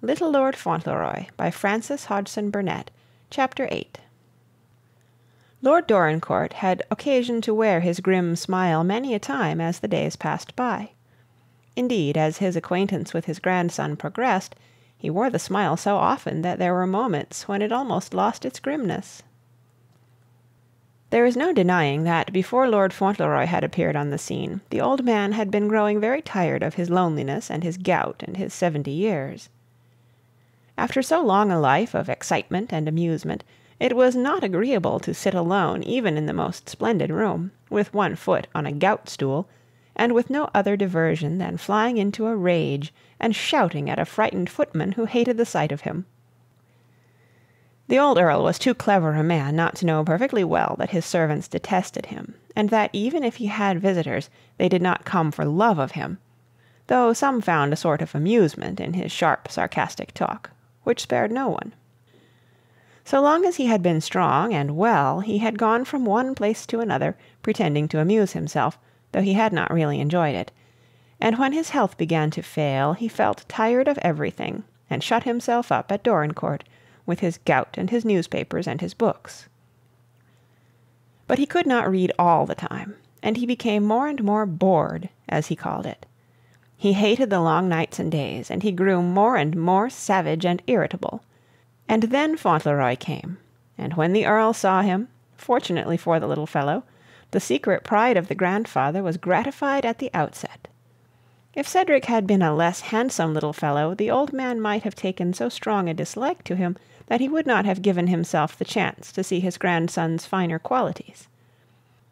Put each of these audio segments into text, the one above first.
Little Lord Fauntleroy, by Frances Hodgson Burnett. Chapter 8. Lord Dorincourt had occasion to wear his grim smile many a time as the days passed by. Indeed, as his acquaintance with his grandson progressed, he wore the smile so often that there were moments when it almost lost its grimness. There is no denying that before Lord Fauntleroy had appeared on the scene, the old man had been growing very tired of his loneliness and his gout and his 70 years. After so long a life of excitement and amusement, it was not agreeable to sit alone even in the most splendid room, with one foot on a gout-stool, and with no other diversion than flying into a rage and shouting at a frightened footman who hated the sight of him. The old Earl was too clever a man not to know perfectly well that his servants detested him, and that even if he had visitors, they did not come for love of him, though some found a sort of amusement in his sharp, sarcastic talk, which spared no one. So long as he had been strong and well, he had gone from one place to another, pretending to amuse himself, though he had not really enjoyed it, and when his health began to fail, he felt tired of everything, and shut himself up at Dorincourt, with his gout and his newspapers and his books. But he could not read all the time, and he became more and more bored, as he called it. He hated the long nights and days, and he grew more and more savage and irritable. And then Fauntleroy came, and when the Earl saw him, fortunately for the little fellow, the secret pride of the grandfather was gratified at the outset. If Cedric had been a less handsome little fellow, the old man might have taken so strong a dislike to him that he would not have given himself the chance to see his grandson's finer qualities.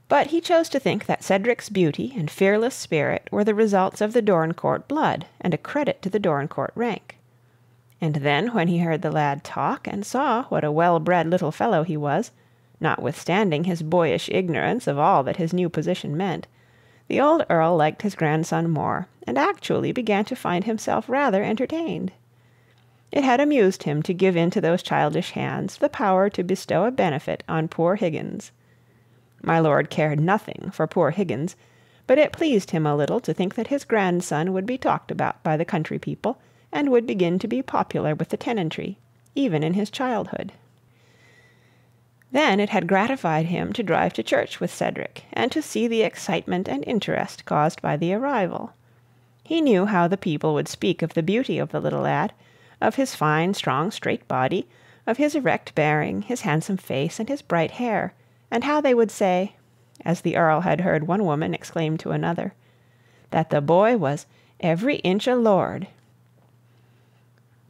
But he chose to think that Cedric's beauty and fearless spirit were the results of the Dorincourt blood, and a credit to the Dorincourt rank. And then, when he heard the lad talk, and saw what a well-bred little fellow he was, notwithstanding his boyish ignorance of all that his new position meant, the old Earl liked his grandson more, and actually began to find himself rather entertained. It had amused him to give into those childish hands the power to bestow a benefit on poor Higgins. My lord cared nothing for poor Higgins, but it pleased him a little to think that his grandson would be talked about by the country people, and would begin to be popular with the tenantry, even in his childhood. Then it had gratified him to drive to church with Cedric, and to see the excitement and interest caused by the arrival. He knew how the people would speak of the beauty of the little lad, of his fine, strong, straight body, of his erect bearing, his handsome face, and his bright hair, and how they would say, as the Earl had heard one woman exclaim to another, that the boy was "every inch a lord."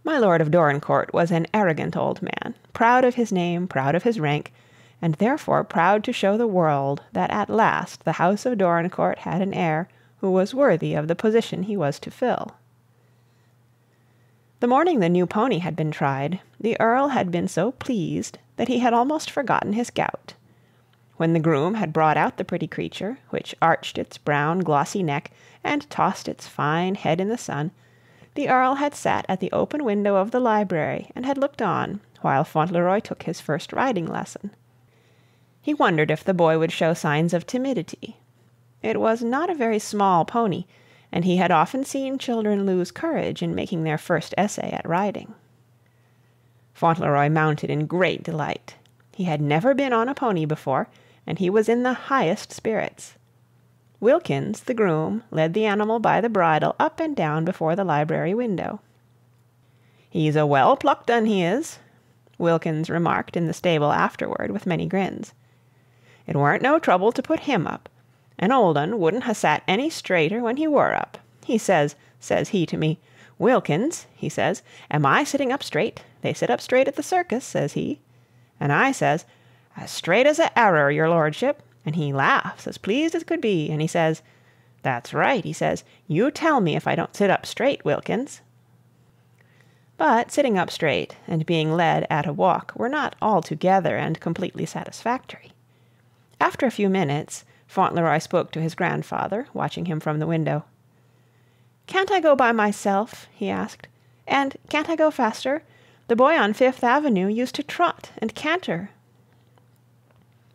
My Lord of Dorincourt was an arrogant old man, proud of his name, proud of his rank, and therefore proud to show the world that at last the house of Dorincourt had an heir who was worthy of the position he was to fill. The morning the new pony had been tried, the Earl had been so pleased that he had almost forgotten his gout. When the groom had brought out the pretty creature, which arched its brown glossy neck and tossed its fine head in the sun, the Earl had sat at the open window of the library and had looked on while Fauntleroy took his first riding lesson. He wondered if the boy would show signs of timidity. It was not a very small pony, and he had often seen children lose courage in making their first essay at riding. Fauntleroy mounted in great delight. He had never been on a pony before, and he was in the highest spirits. Wilkins, the groom, led the animal by the bridle up and down before the library window. "He's a well-plucked un, he is," Wilkins remarked in the stable afterward, with many grins. "It warn't no trouble to put him up. An old un wouldn't ha' sat any straighter when he were up. He says he to me, 'Wilkins,' he says, 'am I sitting up straight? They sit up straight at the circus,' says he. And I says, 'As straight as a arrer, your lordship.' And he laughs as pleased as could be, and he says, 'That's right,' he says, 'you tell me if I don't sit up straight, Wilkins.'" But sitting up straight and being led at a walk were not altogether and completely satisfactory. After a few minutes, Fauntleroy spoke to his grandfather, watching him from the window. "Can't I go by myself?" he asked. "And can't I go faster? The boy on Fifth Avenue used to trot and canter."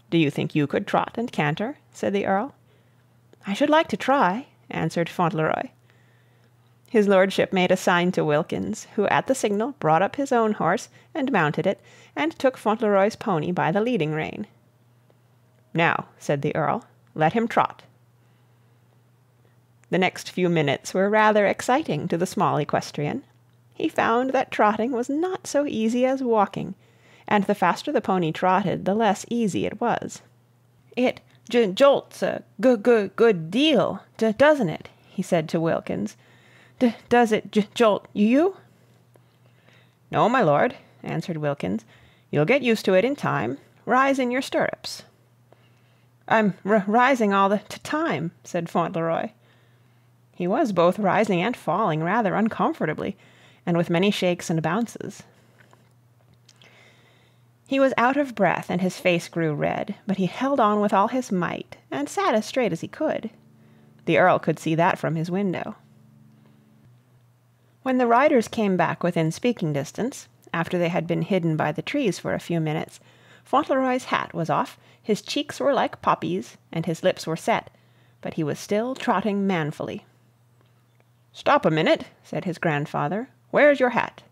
"Do you think you could trot and canter?" said the Earl. "I should like to try," answered Fauntleroy. His lordship made a sign to Wilkins, who at the signal brought up his own horse and mounted it, and took Fauntleroy's pony by the leading rein. "Now," said the Earl, "let him trot." The next few minutes were rather exciting to the small equestrian. He found that trotting was not so easy as walking, and the faster the pony trotted, the less easy it was. "It jolts a good deal, doesn't it?" he said to Wilkins. "Does it jolt you?" "No, my lord," answered Wilkins. "You'll get used to it in time. Rise in your stirrups." "I'm rising all the time," said Fauntleroy. He was both rising and falling rather uncomfortably, and with many shakes and bounces. He was out of breath, and his face grew red, but he held on with all his might, and sat as straight as he could. The Earl could see that from his window. When the riders came back within speaking distance, after they had been hidden by the trees for a few minutes, Fauntleroy's hat was off, his cheeks were like poppies, and his lips were set, but he was still trotting manfully. "Stop a minute," said his grandfather. "Where's your hat?"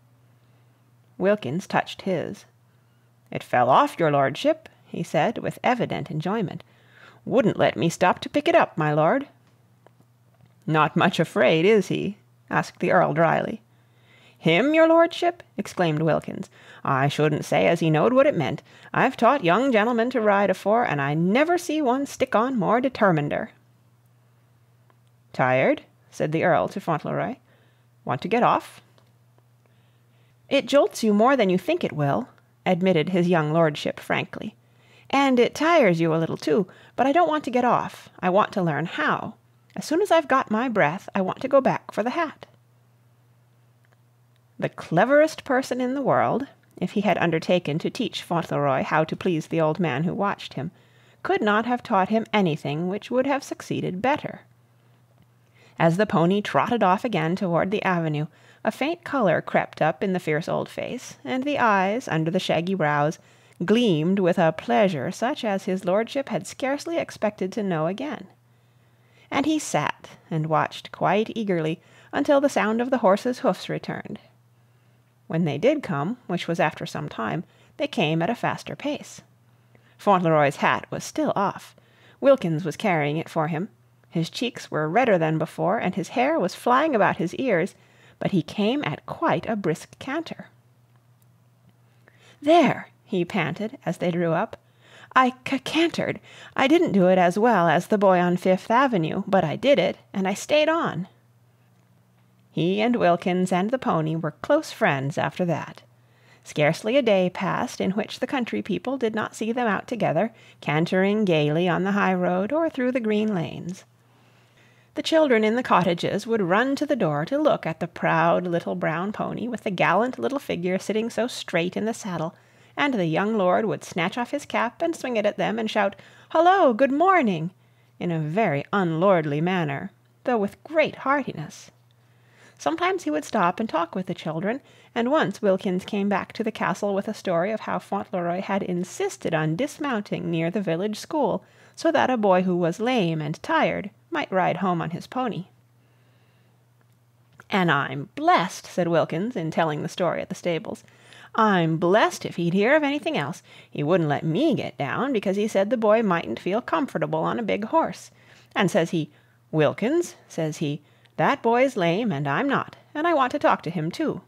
Wilkins touched his. "It fell off, your lordship," he said, with evident enjoyment. "Wouldn't let me stop to pick it up, my lord." "Not much afraid, is he?" asked the Earl dryly. "Him, your lordship?" exclaimed Wilkins. "I shouldn't say as he knowed what it meant. I've taught young gentlemen to ride afore, and I never see one stick on more determinder." "Tired?" said the Earl to Fauntleroy. "Want to get off?" "It jolts you more than you think it will," admitted his young lordship frankly. "And it tires you a little too, but I don't want to get off. I want to learn how. As soon as I've got my breath, I want to go back for the hat." The cleverest person in the world, if he had undertaken to teach Fauntleroy how to please the old man who watched him, could not have taught him anything which would have succeeded better. As the pony trotted off again toward the avenue, a faint color crept up in the fierce old face, and the eyes, under the shaggy brows, gleamed with a pleasure such as his lordship had scarcely expected to know again. And he sat and watched quite eagerly until the sound of the horses' hoofs returned. When they did come, which was after some time, they came at a faster pace. Fauntleroy's hat was still off. Wilkins was carrying it for him. His cheeks were redder than before, and his hair was flying about his ears, but he came at quite a brisk canter. "There!" he panted, as they drew up. "I cantered. I didn't do it as well as the boy on Fifth Avenue, but I did it, and I stayed on." He and Wilkins and the pony were close friends after that. Scarcely a day passed in which the country people did not see them out together, cantering gaily on the high road or through the green lanes. The children in the cottages would run to the door to look at the proud little brown pony with the gallant little figure sitting so straight in the saddle, and the young lord would snatch off his cap and swing it at them and shout, "Hullo, good morning!" in a very unlordly manner, though with great heartiness. Sometimes he would stop and talk with the children, and once Wilkins came back to the castle with a story of how Fauntleroy had insisted on dismounting near the village school, so that a boy who was lame and tired might ride home on his pony. "And I'm blessed," said Wilkins, in telling the story at the stables, "I'm blessed if he'd hear of anything else. He wouldn't let me get down, because he said the boy mightn't feel comfortable on a big horse. And says he, 'Wilkins,' says he, 'that boy's lame and I'm not, and I want to talk to him too.'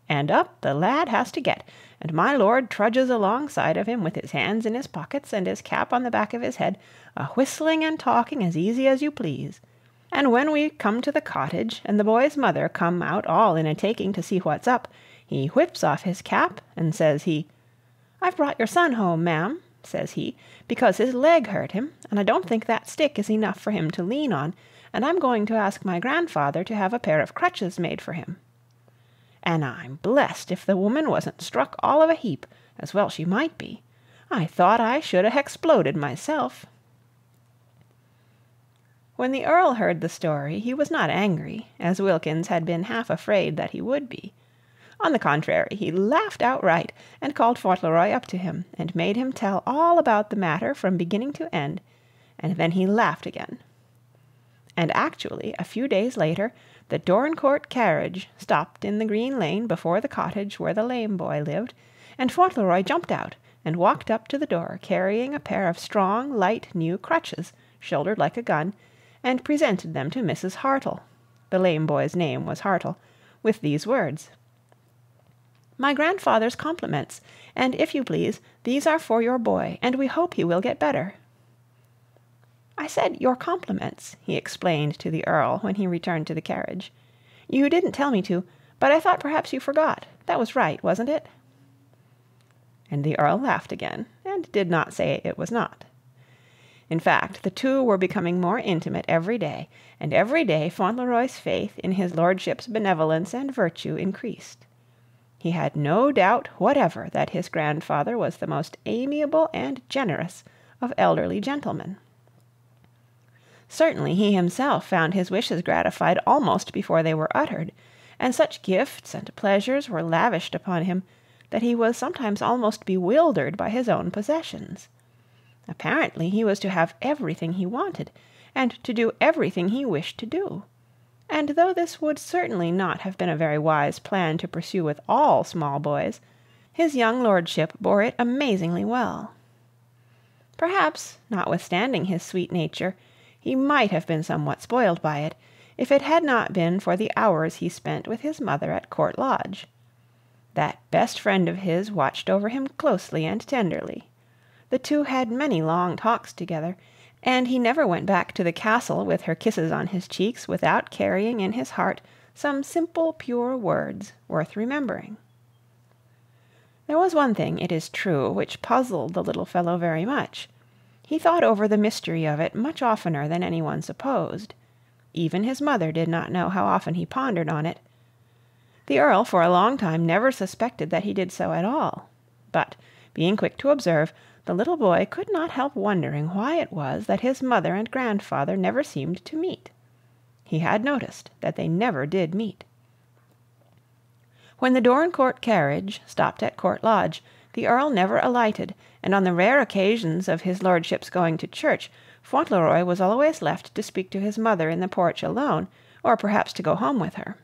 And up the lad has to get, and my lord trudges alongside of him with his hands in his pockets and his cap on the back of his head, a-whistling and talking as easy as you please. And when we come to the cottage, and the boy's mother come out all in a taking to see what's up, he whips off his cap, and says he, 'I've brought your son home, ma'am,' says he, 'because his leg hurt him, and I don't think that stick is enough for him to lean on, and I'm going to ask my grandfather to have a pair of crutches made for him.' And I'm blessed if the woman wasn't struck all of a heap, as well she might be. I thought I should ha' exploded myself." When the Earl heard the story, he was not angry, as Wilkins had been half afraid that he would be. On the contrary, he laughed outright, and called Fauntleroy up to him, and made him tell all about the matter from beginning to end, and then he laughed again. And actually, a few days later, the Dorincourt carriage stopped in the green lane before the cottage where the lame boy lived, and Fauntleroy jumped out and walked up to the door, carrying a pair of strong, light, new crutches, shouldered like a gun, and presented them to Mrs. Hartle (the lame boy's name was Hartle), with these words: "My grandfather's compliments, and, if you please, these are for your boy, and we hope he will get better." "I said your compliments," he explained to the Earl when he returned to the carriage. "You didn't tell me to, but I thought perhaps you forgot. That was right, wasn't it?" And the Earl laughed again, and did not say it was not. In fact, the two were becoming more intimate every day, and every day Fauntleroy's faith in his lordship's benevolence and virtue increased. He had no doubt whatever that his grandfather was the most amiable and generous of elderly gentlemen. Certainly he himself found his wishes gratified almost before they were uttered, and such gifts and pleasures were lavished upon him that he was sometimes almost bewildered by his own possessions. Apparently he was to have everything he wanted, and to do everything he wished to do. And though this would certainly not have been a very wise plan to pursue with all small boys, his young lordship bore it amazingly well. Perhaps, notwithstanding his sweet nature, he might have been somewhat spoiled by it, if it had not been for the hours he spent with his mother at Court Lodge. That best friend of his watched over him closely and tenderly. The two had many long talks together, and he never went back to the castle with her kisses on his cheeks without carrying in his heart some simple, pure words worth remembering. There was one thing, it is true, which puzzled the little fellow very much. He thought over the mystery of it much oftener than anyone supposed. Even his mother did not know how often he pondered on it. The Earl for a long time never suspected that he did so at all. But, being quick to observe, the little boy could not help wondering why it was that his mother and grandfather never seemed to meet. He had noticed that they never did meet. When the Dorincourt carriage stopped at Court Lodge, the Earl never alighted, and on the rare occasions of his lordship's going to church, Fauntleroy was always left to speak to his mother in the porch alone, or perhaps to go home with her.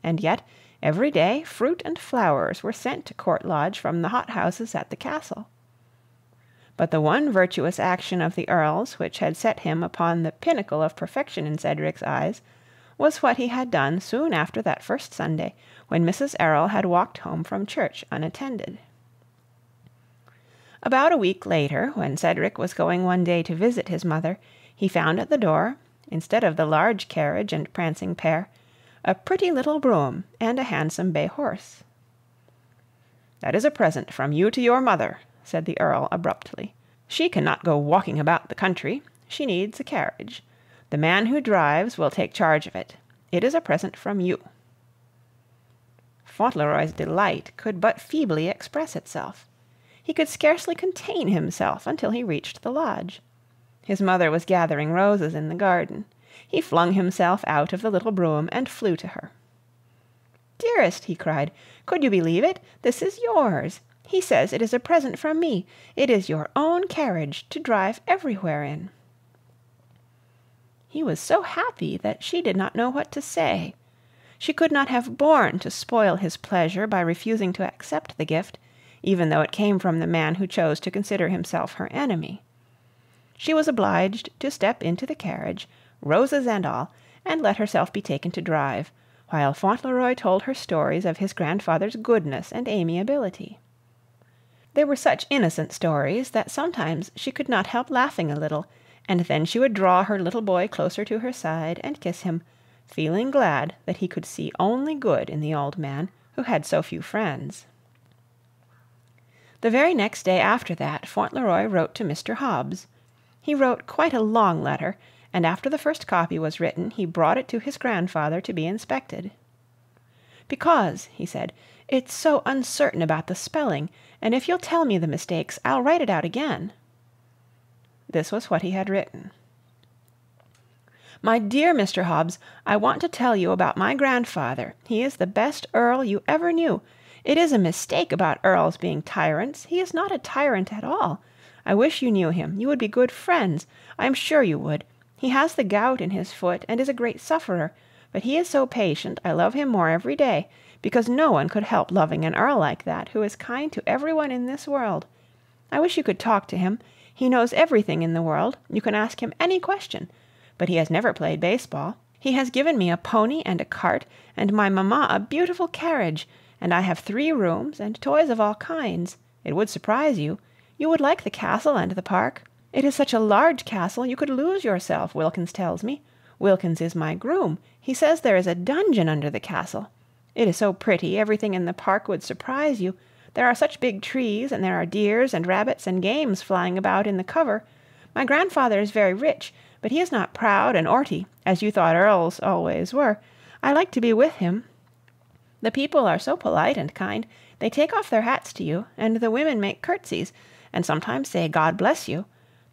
And yet, every day fruit and flowers were sent to Court Lodge from the hothouses at the castle. But the one virtuous action of the Earl's, which had set him upon the pinnacle of perfection in Cedric's eyes, was what he had done soon after that first Sunday, when Mrs. Errol had walked home from church unattended. About a week later, when Cedric was going one day to visit his mother, he found at the door, instead of the large carriage and prancing pair, a pretty little brougham and a handsome bay horse. "That is a present from you to your mother," said the Earl abruptly. "She cannot go walking about the country. She needs a carriage. The man who drives will take charge of it. It is a present from you." Fauntleroy's delight could but feebly express itself. He could scarcely contain himself until he reached the lodge. His mother was gathering roses in the garden. He flung himself out of the little brougham and flew to her. "Dearest," he cried, "could you believe it? This is yours. He says it is a present from me. It is your own carriage to drive everywhere in." He was so happy that she did not know what to say. She could not have borne to spoil his pleasure by refusing to accept the gift, even though it came from the man who chose to consider himself her enemy. She was obliged to step into the carriage, roses and all, and let herself be taken to drive, while Fauntleroy told her stories of his grandfather's goodness and amiability. They were such innocent stories that sometimes she could not help laughing a little, and then she would draw her little boy closer to her side and kiss him, feeling glad that he could see only good in the old man, who had so few friends. The very next day after that, Fauntleroy wrote to Mr. Hobbs. He wrote quite a long letter, and after the first copy was written, he brought it to his grandfather to be inspected. "Because," he said, "it's so uncertain about the spelling, and if you'll tell me the mistakes, I'll write it out again." This was what he had written. "My dear Mr. Hobbs, I want to tell you about my grandfather. He is the best Earl you ever knew. It is a mistake about Earls being tyrants. He is not a tyrant at all. I wish you knew him. You would be good friends. I am sure you would. He has the gout in his foot, and is a great sufferer, But he is so patient, I love him more every day, because no one could help loving an earl like that, who is kind to everyone in this world. I wish you could talk to him. He knows everything in the world. You can ask him any question. But he has never played baseball. He has given me a pony and a cart, and my mamma a beautiful carriage, and I have 3 rooms, and toys of all kinds. It would surprise you. You would like the castle and the park. It is such a large castle you could lose yourself, Wilkins tells me. Wilkins is my groom. He says there is a dungeon under the castle. It is so pretty, everything in the park would surprise you. There are such big trees, and there are deers and rabbits and games flying about in the cover. My grandfather is very rich, but he is not proud and orty, as you thought earls always were. I like to be with him. The people are so polite and kind. They take off their hats to you, and the women make curtsies, and sometimes say, God bless you.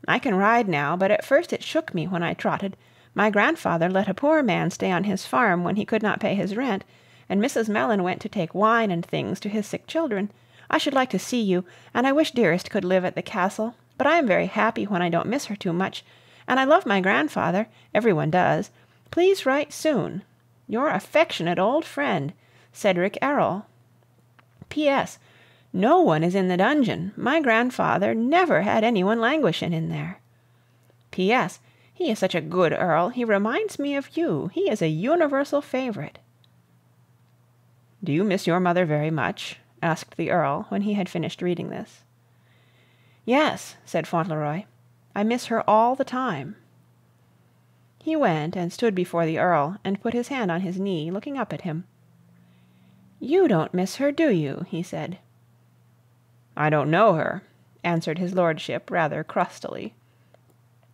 I can ride now, but at first it shook me when I trotted. My grandfather let a poor man stay on his farm when he could not pay his rent, and Mrs. Mellon went to take wine and things to his sick children. I should like to see you, and I wish Dearest could live at the castle, but I am very happy when I don't miss her too much, and I love my grandfather. Everyone does. Please write soon. Your affectionate old friend, Cedric Errol. P.S. No one is in the dungeon. My grandfather never had anyone languishing in there. P.S. He is such a good earl. He reminds me of you. He is a universal favorite. Do you miss your mother very much? Asked the earl when he had finished reading this. Yes, said Fauntleroy. I miss her all the time. He went and stood before the earl and put his hand on his knee, looking up at him. You don't miss her, do you? He said. I don't know her, answered his lordship rather crustily.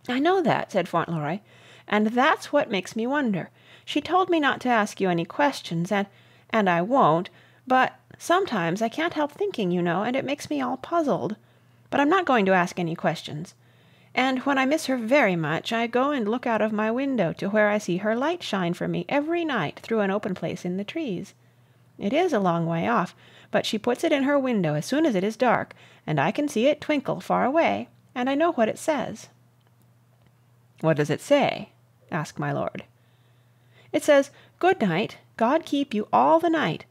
I know that, said Fauntleroy, and that's what makes me wonder. She told me not to ask you any questions, and I won't, but sometimes I can't help thinking, you know, and it makes me all puzzled. But I'm not going to ask any questions. And when I miss her very much, I go and look out of my window to where I see her light shine for me every night through an open place in the trees. It is a long way off, but she puts it in her window as soon as it is dark, and I can see it twinkle far away, and I know what it says. What does it say? asked my lord. It says, Good night, God keep you all the night.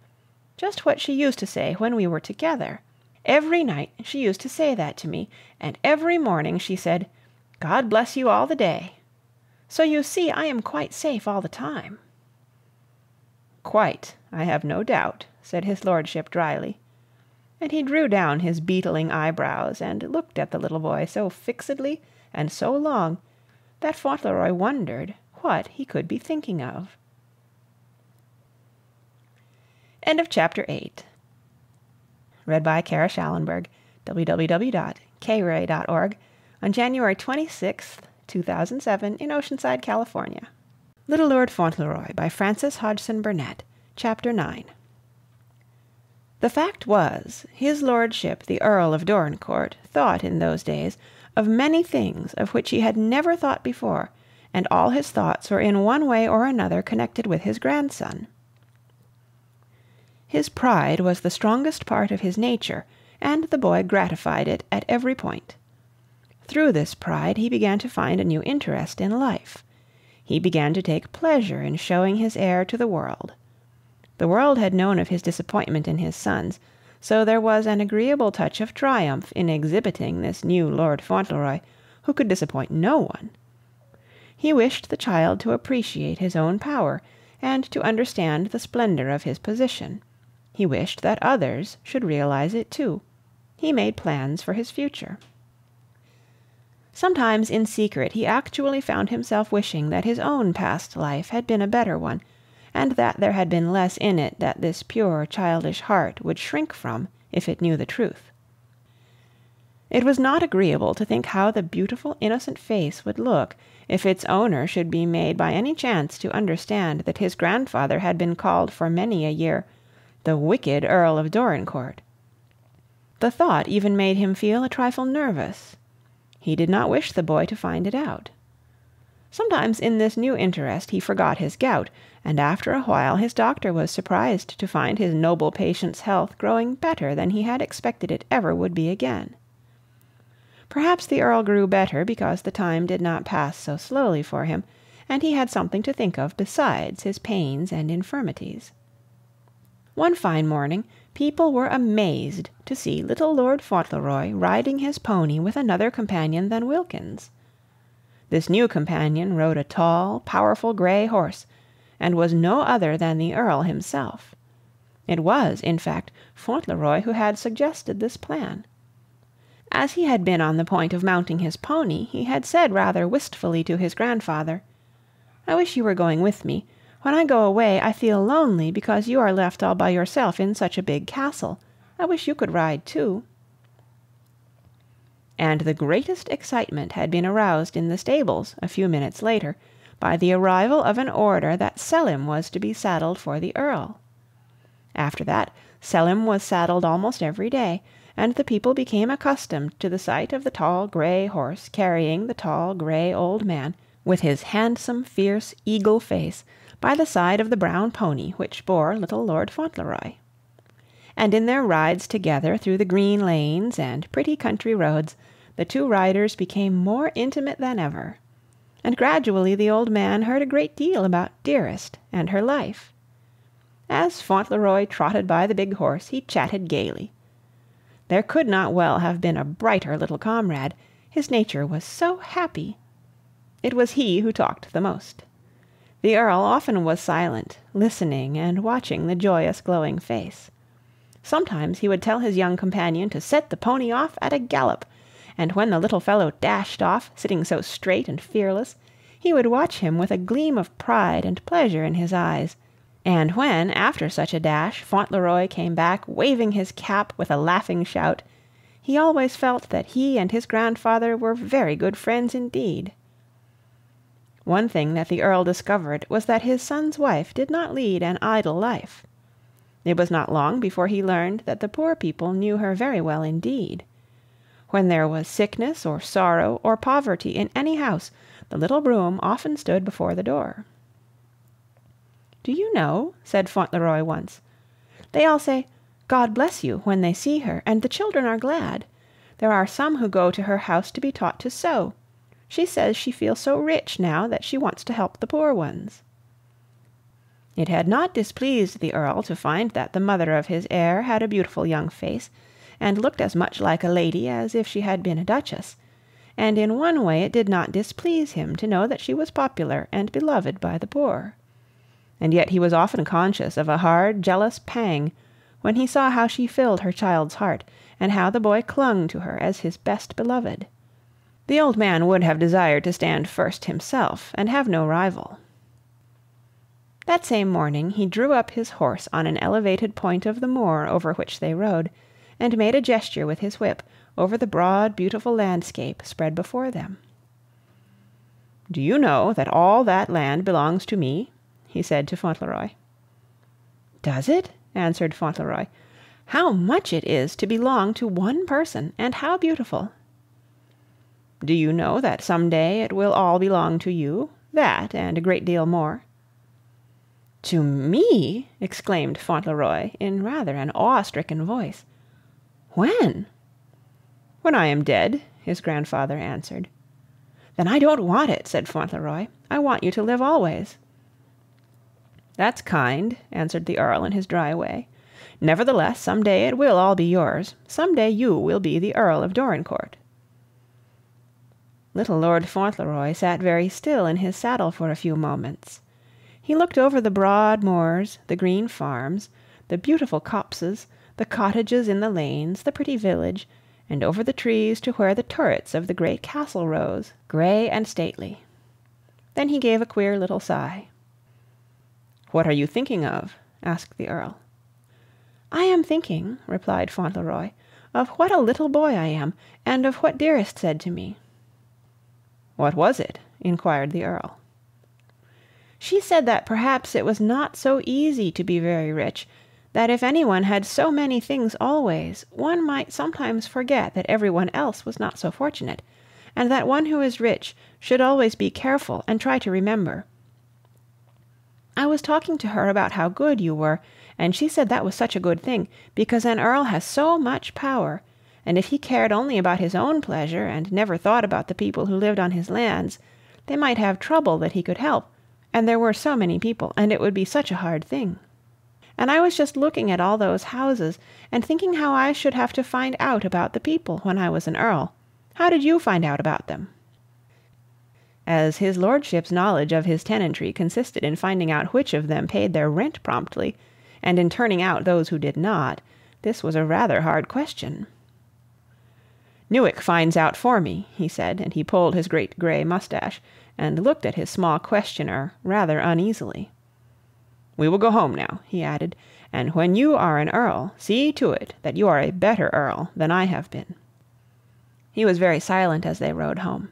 Just what she used to say when we were together. Every night she used to say that to me, and every morning she said, God bless you all the day. So you see I am quite safe all the time. Quite, I have no doubt, said his lordship dryly. And he drew down his beetling eyebrows and looked at the little boy so fixedly and so long that Fauntleroy wondered what he could be thinking of. End of chapter 8. Read by Kara Shallenberg, www.kray.org, on January 26, 2007, in Oceanside, California. Little Lord Fauntleroy by Frances Hodgson Burnett, Chapter 9. The fact was, his lordship the Earl of Dorincourt thought in those days of many things of which he had never thought before, and all his thoughts were in one way or another connected with his grandson. His pride was the strongest part of his nature, and the boy gratified it at every point. Through this pride he began to find a new interest in life. He began to take pleasure in showing his heir to the world. The world had known of his disappointment in his sons, so there was an agreeable touch of triumph in exhibiting this new Lord Fauntleroy, who could disappoint no one. He wished the child to appreciate his own power, and to understand the splendor of his position. He wished that others should realize it too. He made plans for his future. Sometimes in secret he actually found himself wishing that his own past life had been a better one, and that there had been less in it that this pure childish heart would shrink from if it knew the truth. It was not agreeable to think how the beautiful innocent face would look if its owner should be made by any chance to understand that his grandfather had been called for many a year the wicked Earl of Dorincourt. The thought even made him feel a trifle nervous. He did not wish the boy to find it out. Sometimes in this new interest he forgot his gout, and after a while his doctor was surprised to find his noble patient's health growing better than he had expected it ever would be again. Perhaps the Earl grew better because the time did not pass so slowly for him, and he had something to think of besides his pains and infirmities. One fine morning, people were amazed to see little Lord Fauntleroy riding his pony with another companion than Wilkins. This new companion rode a tall, powerful grey horse, and was no other than the Earl himself. It was, in fact, Fauntleroy who had suggested this plan. As he had been on the point of mounting his pony, he had said rather wistfully to his grandfather, "I wish you were going with me. When I go away, I feel lonely because you are left all by yourself in such a big castle. I wish you could ride too." And the greatest excitement had been aroused in the stables, a few minutes later, by the arrival of an order that Selim was to be saddled for the Earl. After that, Selim was saddled almost every day, and the people became accustomed to the sight of the tall grey horse carrying the tall grey old man, with his handsome, fierce, eagle face, by the side of the brown pony which bore little Lord Fauntleroy. And in their rides together through the green lanes and pretty country roads, the two riders became more intimate than ever. And gradually the old man heard a great deal about Dearest and her life. As Fauntleroy trotted by the big horse, he chatted gaily. There could not well have been a brighter little comrade. His nature was so happy. It was he who talked the most. The Earl often was silent, listening and watching the joyous, glowing face. Sometimes he would tell his young companion to set the pony off at a gallop, and when the little fellow dashed off, sitting so straight and fearless, he would watch him with a gleam of pride and pleasure in his eyes. And when, after such a dash, Fauntleroy came back waving his cap with a laughing shout, he always felt that he and his grandfather were very good friends indeed. One thing that the Earl discovered was that his son's wife did not lead an idle life. It was not long before he learned that the poor people knew her very well indeed. When there was sickness or sorrow or poverty in any house, the little brougham often stood before the door. "Do you know," said Fauntleroy once, "they all say, 'God bless you,' when they see her, and the children are glad. There are some who go to her house to be taught to sew. She says she feels so rich now that she wants to help the poor ones." It had not displeased the Earl to find that the mother of his heir had a beautiful young face, and looked as much like a lady as if she had been a duchess, and in one way it did not displease him to know that she was popular and beloved by the poor. And yet he was often conscious of a hard, jealous pang when he saw how she filled her child's heart, and how the boy clung to her as his best beloved. The old man would have desired to stand first himself, and have no rival. That same morning he drew up his horse on an elevated point of the moor over which they rode, and made a gesture with his whip over the broad, beautiful landscape spread before them. "Do you know that all that land belongs to me?" he said to Fauntleroy. "Does it?" answered Fauntleroy. "How much it is to belong to one person, and how beautiful!" "Do you know that some day it will all belong to you? That, and a great deal more." "To me!" exclaimed Fauntleroy in rather an awe-stricken voice. "When?" "When I am dead," his grandfather answered. "Then I don't want it," said Fauntleroy. "I want you to live always." "That's kind," answered the Earl in his dry way. "Nevertheless, some day it will all be yours. Some day you will be the Earl of Dorincourt." Little Lord Fauntleroy sat very still in his saddle for a few moments. He looked over the broad moors, the green farms, the beautiful copses, the cottages in the lanes, the pretty village, and over the trees to where the turrets of the great castle rose, grey and stately. Then he gave a queer little sigh. "What are you thinking of?" asked the Earl. "I am thinking," replied Fauntleroy, "of what a little boy I am, and of what Dearest said to me." "What was it?" inquired the Earl. "She said that perhaps it was not so easy to be very rich, that if anyone had so many things always, one might sometimes forget that everyone else was not so fortunate, and that one who is rich should always be careful and try to remember. I was talking to her about how good you were, and she said that was such a good thing, because an earl has so much power, and if he cared only about his own pleasure and never thought about the people who lived on his lands, They might have trouble that he could help, and there were so many people, and it would be such a hard thing. And I was just looking at all those houses, and thinking how I should have to find out about the people when I was an earl. How did you find out about them?" As his lordship's knowledge of his tenantry consisted in finding out which of them paid their rent promptly, and in turning out those who did not, this was a rather hard question. "Newick finds out for me," he said, and he pulled his great grey moustache, and looked at his small questioner rather uneasily. "We will go home now," he added, "and when you are an earl, see to it that you are a better earl than I have been." He was very silent as they rode home.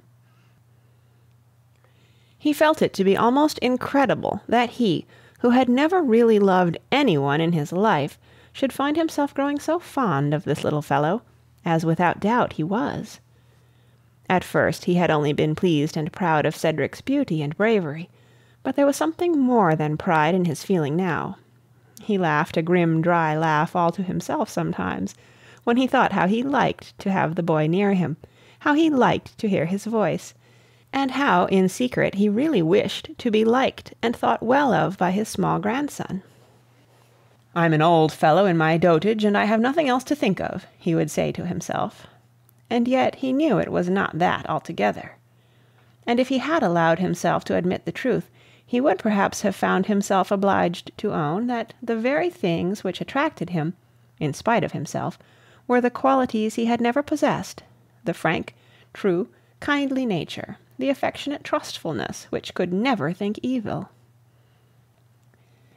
He felt it to be almost incredible that he, who had never really loved anyone in his life, should find himself growing so fond of this little fellow, as without doubt he was. At first he had only been pleased and proud of Cedric's beauty and bravery, but there was something more than pride in his feeling now. He laughed a grim, dry laugh all to himself sometimes, when he thought how he liked to have the boy near him, how he liked to hear his voice, and how in secret he really wished to be liked and thought well of by his small grandson. "I'm an old fellow in my dotage, and I have nothing else to think of," he would say to himself. And yet he knew it was not that altogether. And if he had allowed himself to admit the truth, he would perhaps have found himself obliged to own that the very things which attracted him, in spite of himself, were the qualities he had never possessed, the frank, true, kindly nature, the affectionate trustfulness which could never think evil.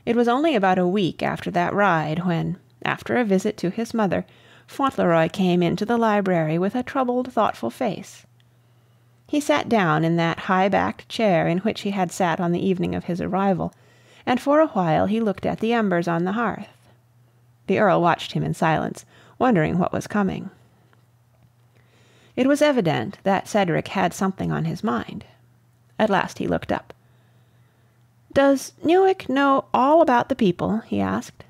It was only about a week after that ride when, after a visit to his mother, Fauntleroy came into the library with a troubled, thoughtful face. He sat down in that high-backed chair in which he had sat on the evening of his arrival, and for a while he looked at the embers on the hearth. The Earl watched him in silence, wondering what was coming. It was evident that Cedric had something on his mind. At last he looked up. "Does Newick know all about the people?" he asked.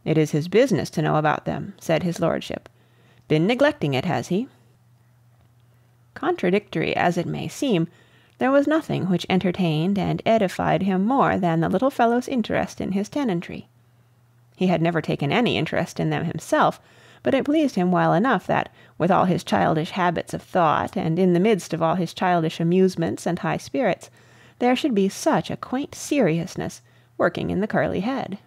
"It is his business to know about them," said his lordship. "Been neglecting it, has he?" Contradictory as it may seem, there was nothing which entertained and edified him more than the little fellow's interest in his tenantry. He had never taken any interest in them himself, but it pleased him well enough that, with all his childish habits of thought, and in the midst of all his childish amusements and high spirits, there should be such a quaint seriousness working in the curly head.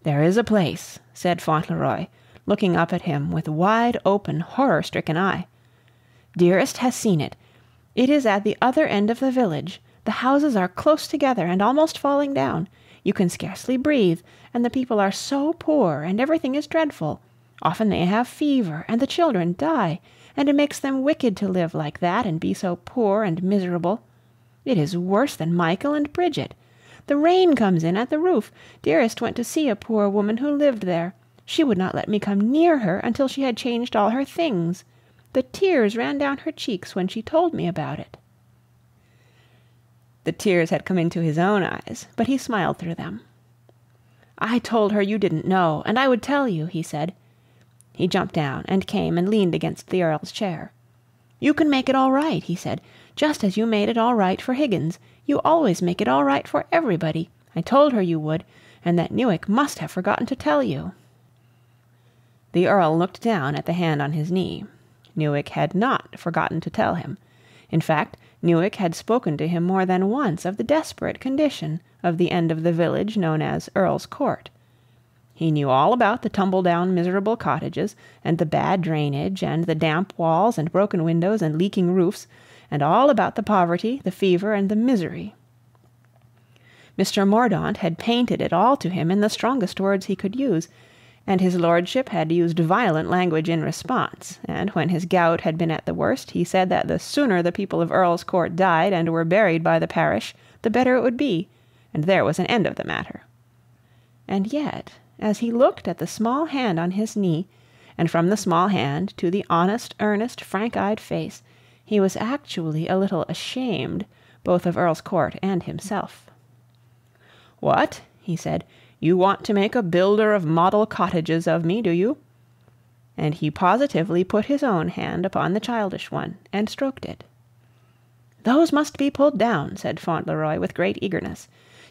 "There is a place," said Fauntleroy, looking up at him with wide-open, horror-stricken eye. "Dearest has seen it. It is at the other end of the village. The houses are close together and almost falling down. You can scarcely breathe, and the people are so poor, and everything is dreadful. Often they have fever, and the children die, and it makes them wicked to live like that and be so poor and miserable. It is worse than Michael and Bridget. The rain comes in at the roof. Dearest went to see a poor woman who lived there. She would not let me come near her until she had changed all her things. The tears ran down her cheeks when she told me about it." The tears had come into his own eyes, but he smiled through them. "I told her you didn't know, and I would tell you," he said. He jumped down and came and leaned against the Earl's chair. "You can make it all right," he said, "just as you made it all right for Higgins. You always make it all right for everybody. I told her you would, and that Newick must have forgotten to tell you." The Earl looked down at the hand on his knee. Newick had not forgotten to tell him. In fact, Newick had spoken to him more than once of the desperate condition of the end of the village known as Earl's Court. He knew all about the tumble-down miserable cottages, and the bad drainage, and the damp walls and broken windows and leaking roofs, and all about the poverty, the fever, and the misery. Mr. Mordaunt had painted it all to him in the strongest words he could use, and his lordship had used violent language in response, and when his gout had been at the worst, he said that the sooner the people of Earl's Court died and were buried by the parish, the better it would be, and there was an end of the matter. And yet, as he looked at the small hand on his knee, and from the small hand to the honest, earnest, frank-eyed face, he was actually a little ashamed, both of Earl's Court and himself. "What?" he said. "You want to make a builder of model cottages of me, do you?" And he positively put his own hand upon the childish one, and stroked it. "Those must be pulled down," said Fauntleroy with great eagerness.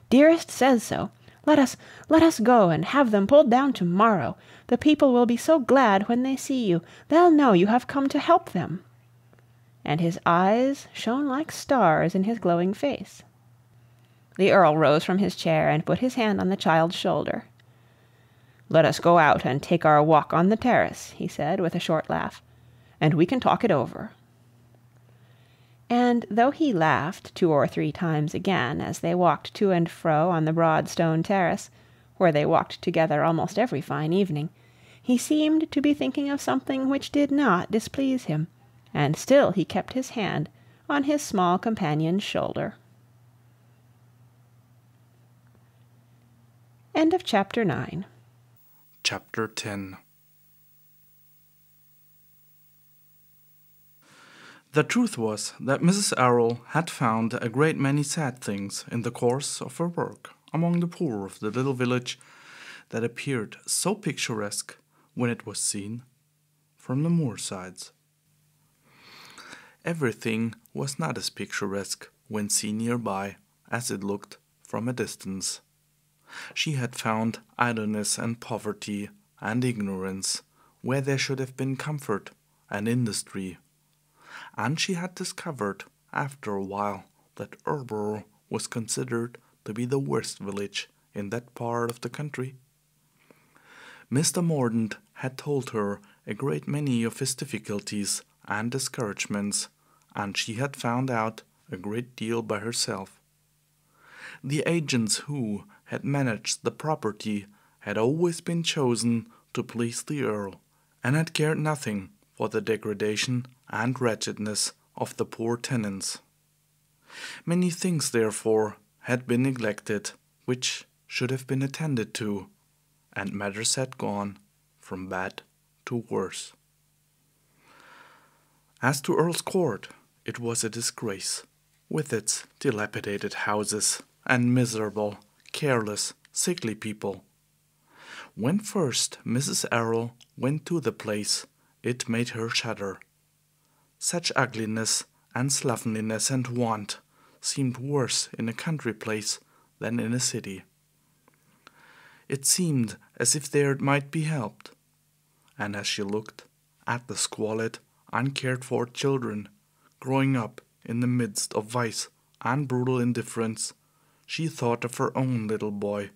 "Dearest says so. Let us go and have them pulled down to-morrow. The people will be so glad when they see you. They'll know you have come to help them." And his eyes shone like stars in his glowing face. The Earl rose from his chair and put his hand on the child's shoulder. "Let us go out and take our walk on the terrace," he said, with a short laugh, "and we can talk it over." And though he laughed 2 or 3 times again as they walked to and fro on the broad stone terrace, where they walked together almost every fine evening, he seemed to be thinking of something which did not displease him, and still he kept his hand on his small companion's shoulder. End of Chapter 9. Chapter 10. The truth was that Mrs. Errol had found a great many sad things in the course of her work among the poor of the little village that appeared so picturesque when it was seen from the moorsides. Everything was not as picturesque when seen nearby as it looked from a distance. She had found idleness and poverty and ignorance where there should have been comfort and industry. And she had discovered, after a while, that Erleboro was considered to be the worst village in that part of the country. Mr. Mordaunt had told her a great many of his difficulties and discouragements, and she had found out a great deal by herself. The agents who had managed the property had always been chosen to please the Earl, and had cared nothing for the degradation and wretchedness of the poor tenants. Many things, therefore, had been neglected which should have been attended to, and matters had gone from bad to worse. As to Earl's Court, it was a disgrace, with its dilapidated houses and miserable, careless, sickly people. When first Mrs. Errol went to the place, it made her shudder. Such ugliness and slovenliness and want seemed worse in a country place than in a city. It seemed as if there it might be helped, and as she looked at the squalid, uncared-for children growing up in the midst of vice and brutal indifference, she thought of her own little boy,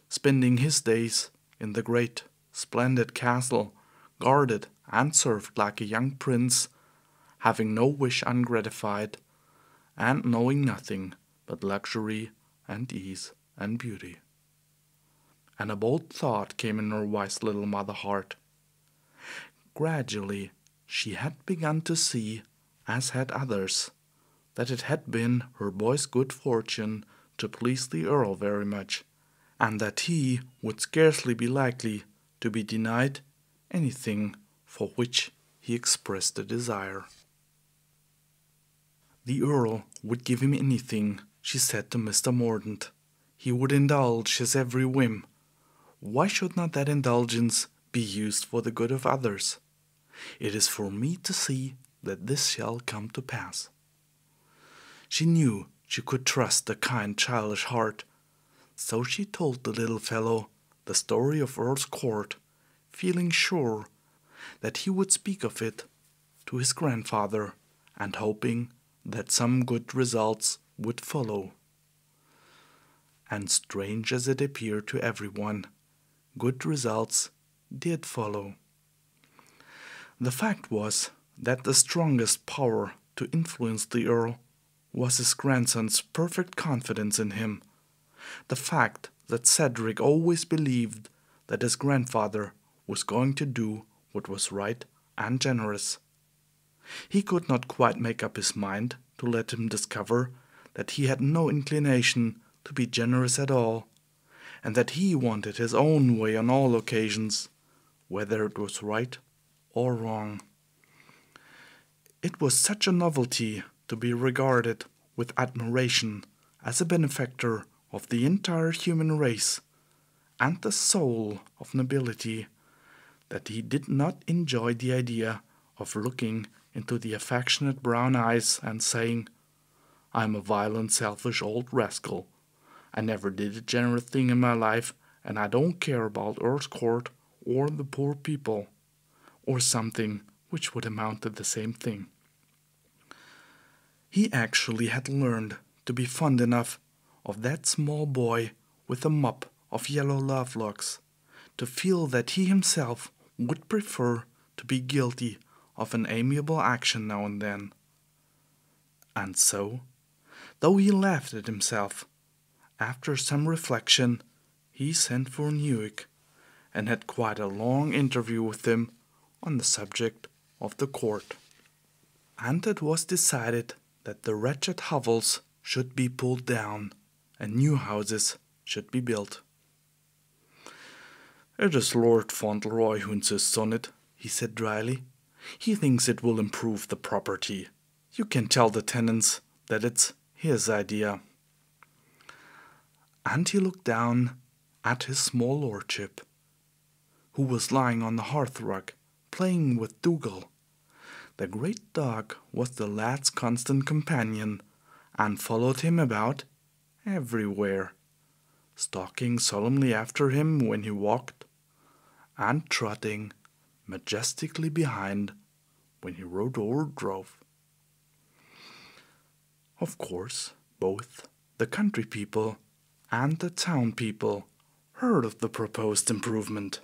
spending his days in the great, splendid castle, guarded and served like a young prince, having no wish ungratified, and knowing nothing but luxury and ease and beauty. And a bold thought came in her wise little mother heart. Gradually she had begun to see, as had others, that it had been her boy's good fortune to please the Earl very much, and that he would scarcely be likely to be denied anything for which he expressed a desire. The Earl would give him anything, she said to Mr. Mordaunt. He would indulge his every whim. Why should not that indulgence be used for the good of others? It is for me to see that this shall come to pass. She knew she could trust the kind, childish heart, so she told the little fellow the story of Earl's Court, feeling sure that he would speak of it to his grandfather, and hoping that some good results would follow. And strange as it appeared to everyone, good results did follow. The fact was that the strongest power to influence the Earl was his grandson's perfect confidence in him, the fact that Cedric always believed that his grandfather was going to do what was right and generous. He could not quite make up his mind to let him discover that he had no inclination to be generous at all, and that he wanted his own way on all occasions, whether it was right or wrong. It was such a novelty to be regarded with admiration as a benefactor of the entire human race and the soul of nobility, that he did not enjoy the idea of looking into the affectionate brown eyes and saying, I'm a violent, selfish old rascal. I never did a generous thing in my life, and I don't care about Earl's Court or the poor people, or something which would amount to the same thing. He actually had learned to be fond enough of that small boy with a mop of yellow love-locks, to feel that he himself would prefer to be guilty of an amiable action now and then. And so, though he laughed at himself, after some reflection he sent for Newick, and had quite a long interview with him on the subject of the court. And it was decided that the wretched hovels should be pulled down, and new houses should be built. "It is Lord Fauntleroy who insists on it," he said dryly. "He thinks it will improve the property. You can tell the tenants that it's his idea." And he looked down at his small lordship, who was lying on the hearthrug, playing with Dougal. The great dog was the lad's constant companion, and followed him about everywhere, stalking solemnly after him when he walked, and trotting majestically behind when he rode or drove. Of course, both the country people and the town people heard of the proposed improvement.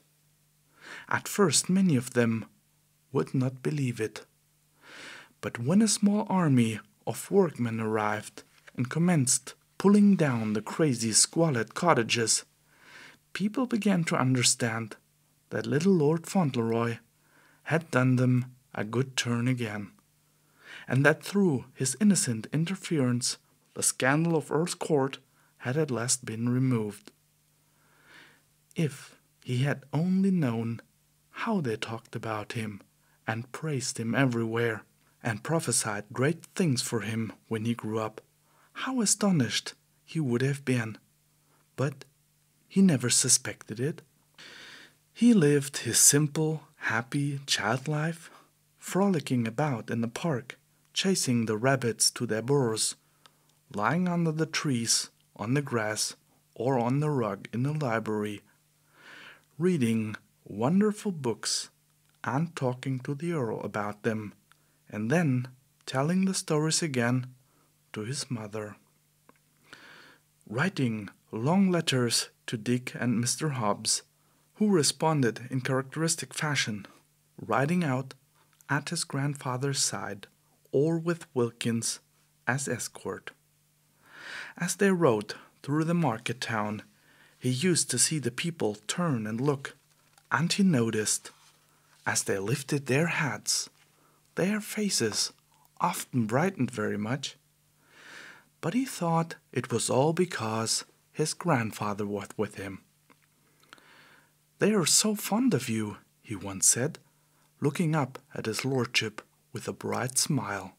At first many of them would not believe it, but when a small army of workmen arrived and commenced pulling down the crazy, squalid cottages, people began to understand that little Lord Fauntleroy had done them a good turn again, and that through his innocent interference the scandal of Earl's Court had at last been removed. If he had only known how they talked about him, and praised him everywhere, and prophesied great things for him when he grew up, how astonished he would have been. But he never suspected it. He lived his simple, happy child life, frolicking about in the park, chasing the rabbits to their burrows, lying under the trees, on the grass, or on the rug in the library, reading wonderful books and talking to the Earl about them, and then telling the stories again to his mother, writing long letters to Dick and Mr. Hobbs, who responded in characteristic fashion, riding out at his grandfather's side, or with Wilkins as escort. As they rode through the market town, he used to see the people turn and look, and he noticed, as they lifted their hats, their faces often brightened very much. But he thought it was all because his grandfather was with him. "They are so fond of you," he once said, looking up at his lordship with a bright smile.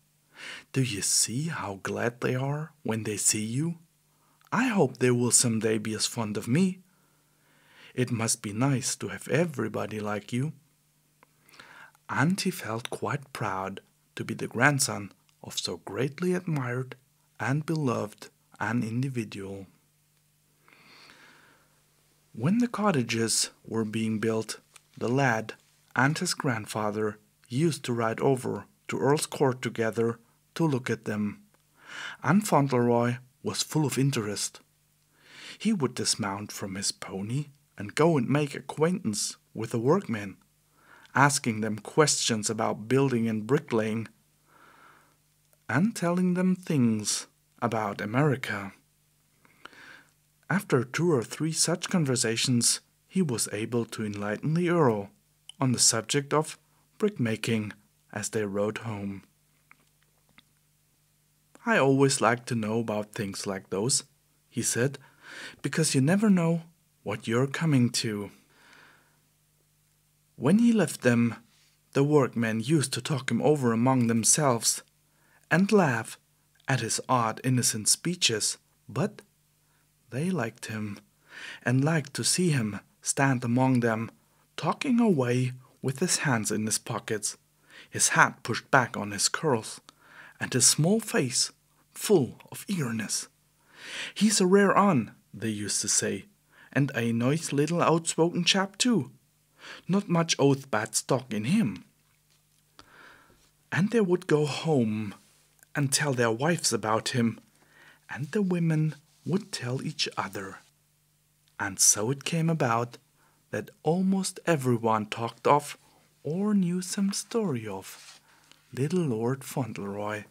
"Do you see how glad they are when they see you? I hope they will some day be as fond of me. It must be nice to have everybody like you." And he felt quite proud to be the grandson of so greatly admired and beloved an individual. When the cottages were being built, the lad and his grandfather used to ride over to Earl's Court together to look at them, and Fauntleroy was full of interest. He would dismount from his pony and go and make acquaintance with the workmen, asking them questions about building and bricklaying, and telling them things about America. After 2 or 3 such conversations, he was able to enlighten the Earl on the subject of brickmaking as they rode home. "I always like to know about things like those," he said, "because you never know what you're coming to." When he left them, the workmen used to talk him over among themselves, and laugh at his odd innocent speeches, but they liked him, and liked to see him stand among them, talking away with his hands in his pockets, his hat pushed back on his curls, and his small face full of eagerness. "He's a rare un," they used to say, "and a nice little outspoken chap too. Not much oath bad stock in him." And they would go home and tell their wives about him, and the women would tell each other. And so it came about that almost everyone talked of or knew some story of little Lord Fauntleroy.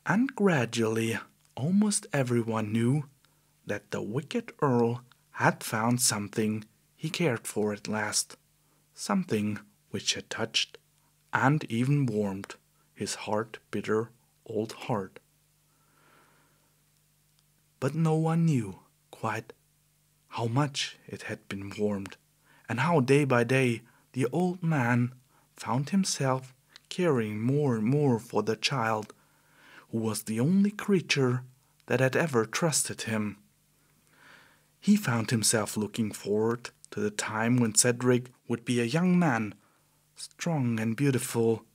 And gradually almost everyone knew that the wicked Earl had found something he cared for at last, something which had touched and even warmed his bitter old heart. But no one knew quite how much it had been warmed, and how day by day the old man found himself caring more and more for the child, who was the only creature that had ever trusted him. He found himself looking forward to the time when Cedric would be a young man, strong and beautiful,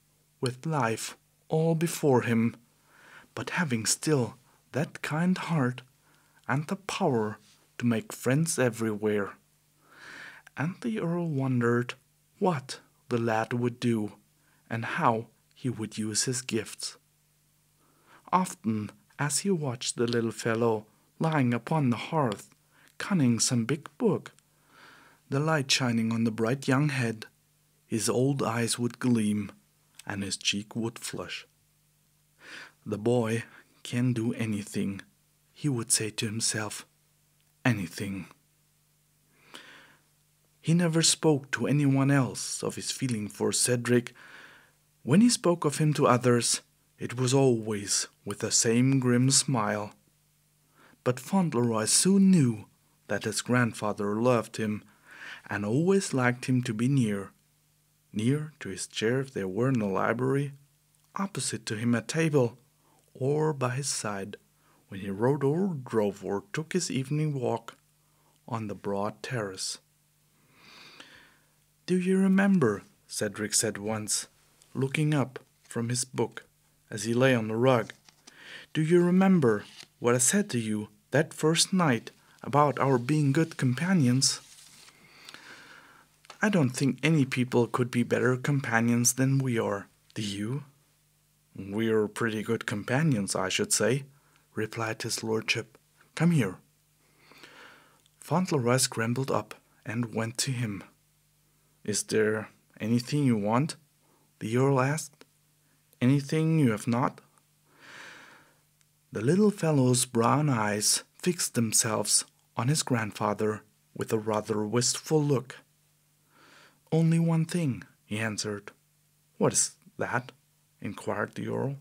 with life all before him, but having still that kind heart and the power to make friends everywhere. And the Earl wondered what the lad would do, and how he would use his gifts. Often, as he watched the little fellow lying upon the hearth, conning some big book, the light shining on the bright young head, his old eyes would gleam, and his cheek would flush. "The boy can do anything," he would say to himself, "anything." He never spoke to anyone else of his feeling for Cedric. When he spoke of him to others, it was always with the same grim smile. But Fauntleroy soon knew that his grandfather loved him, and always liked him to be near to his chair if there were in the library, opposite to him at table, or by his side when he rode or drove or took his evening walk on the broad terrace. "Do you remember," Cedric said once, looking up from his book as he lay on the rug, "do you remember what I said to you that first night about our being good companions? I don't think any people could be better companions than we are. Do you?" "We're pretty good companions, I should say," replied his lordship. "Come here." Fauntleroy scrambled up and went to him. "Is there anything you want?" the Earl asked. "Anything you have not?" The little fellow's brown eyes fixed themselves on his grandfather with a rather wistful look. "Only one thing," he answered. "What is that?" inquired the Earl.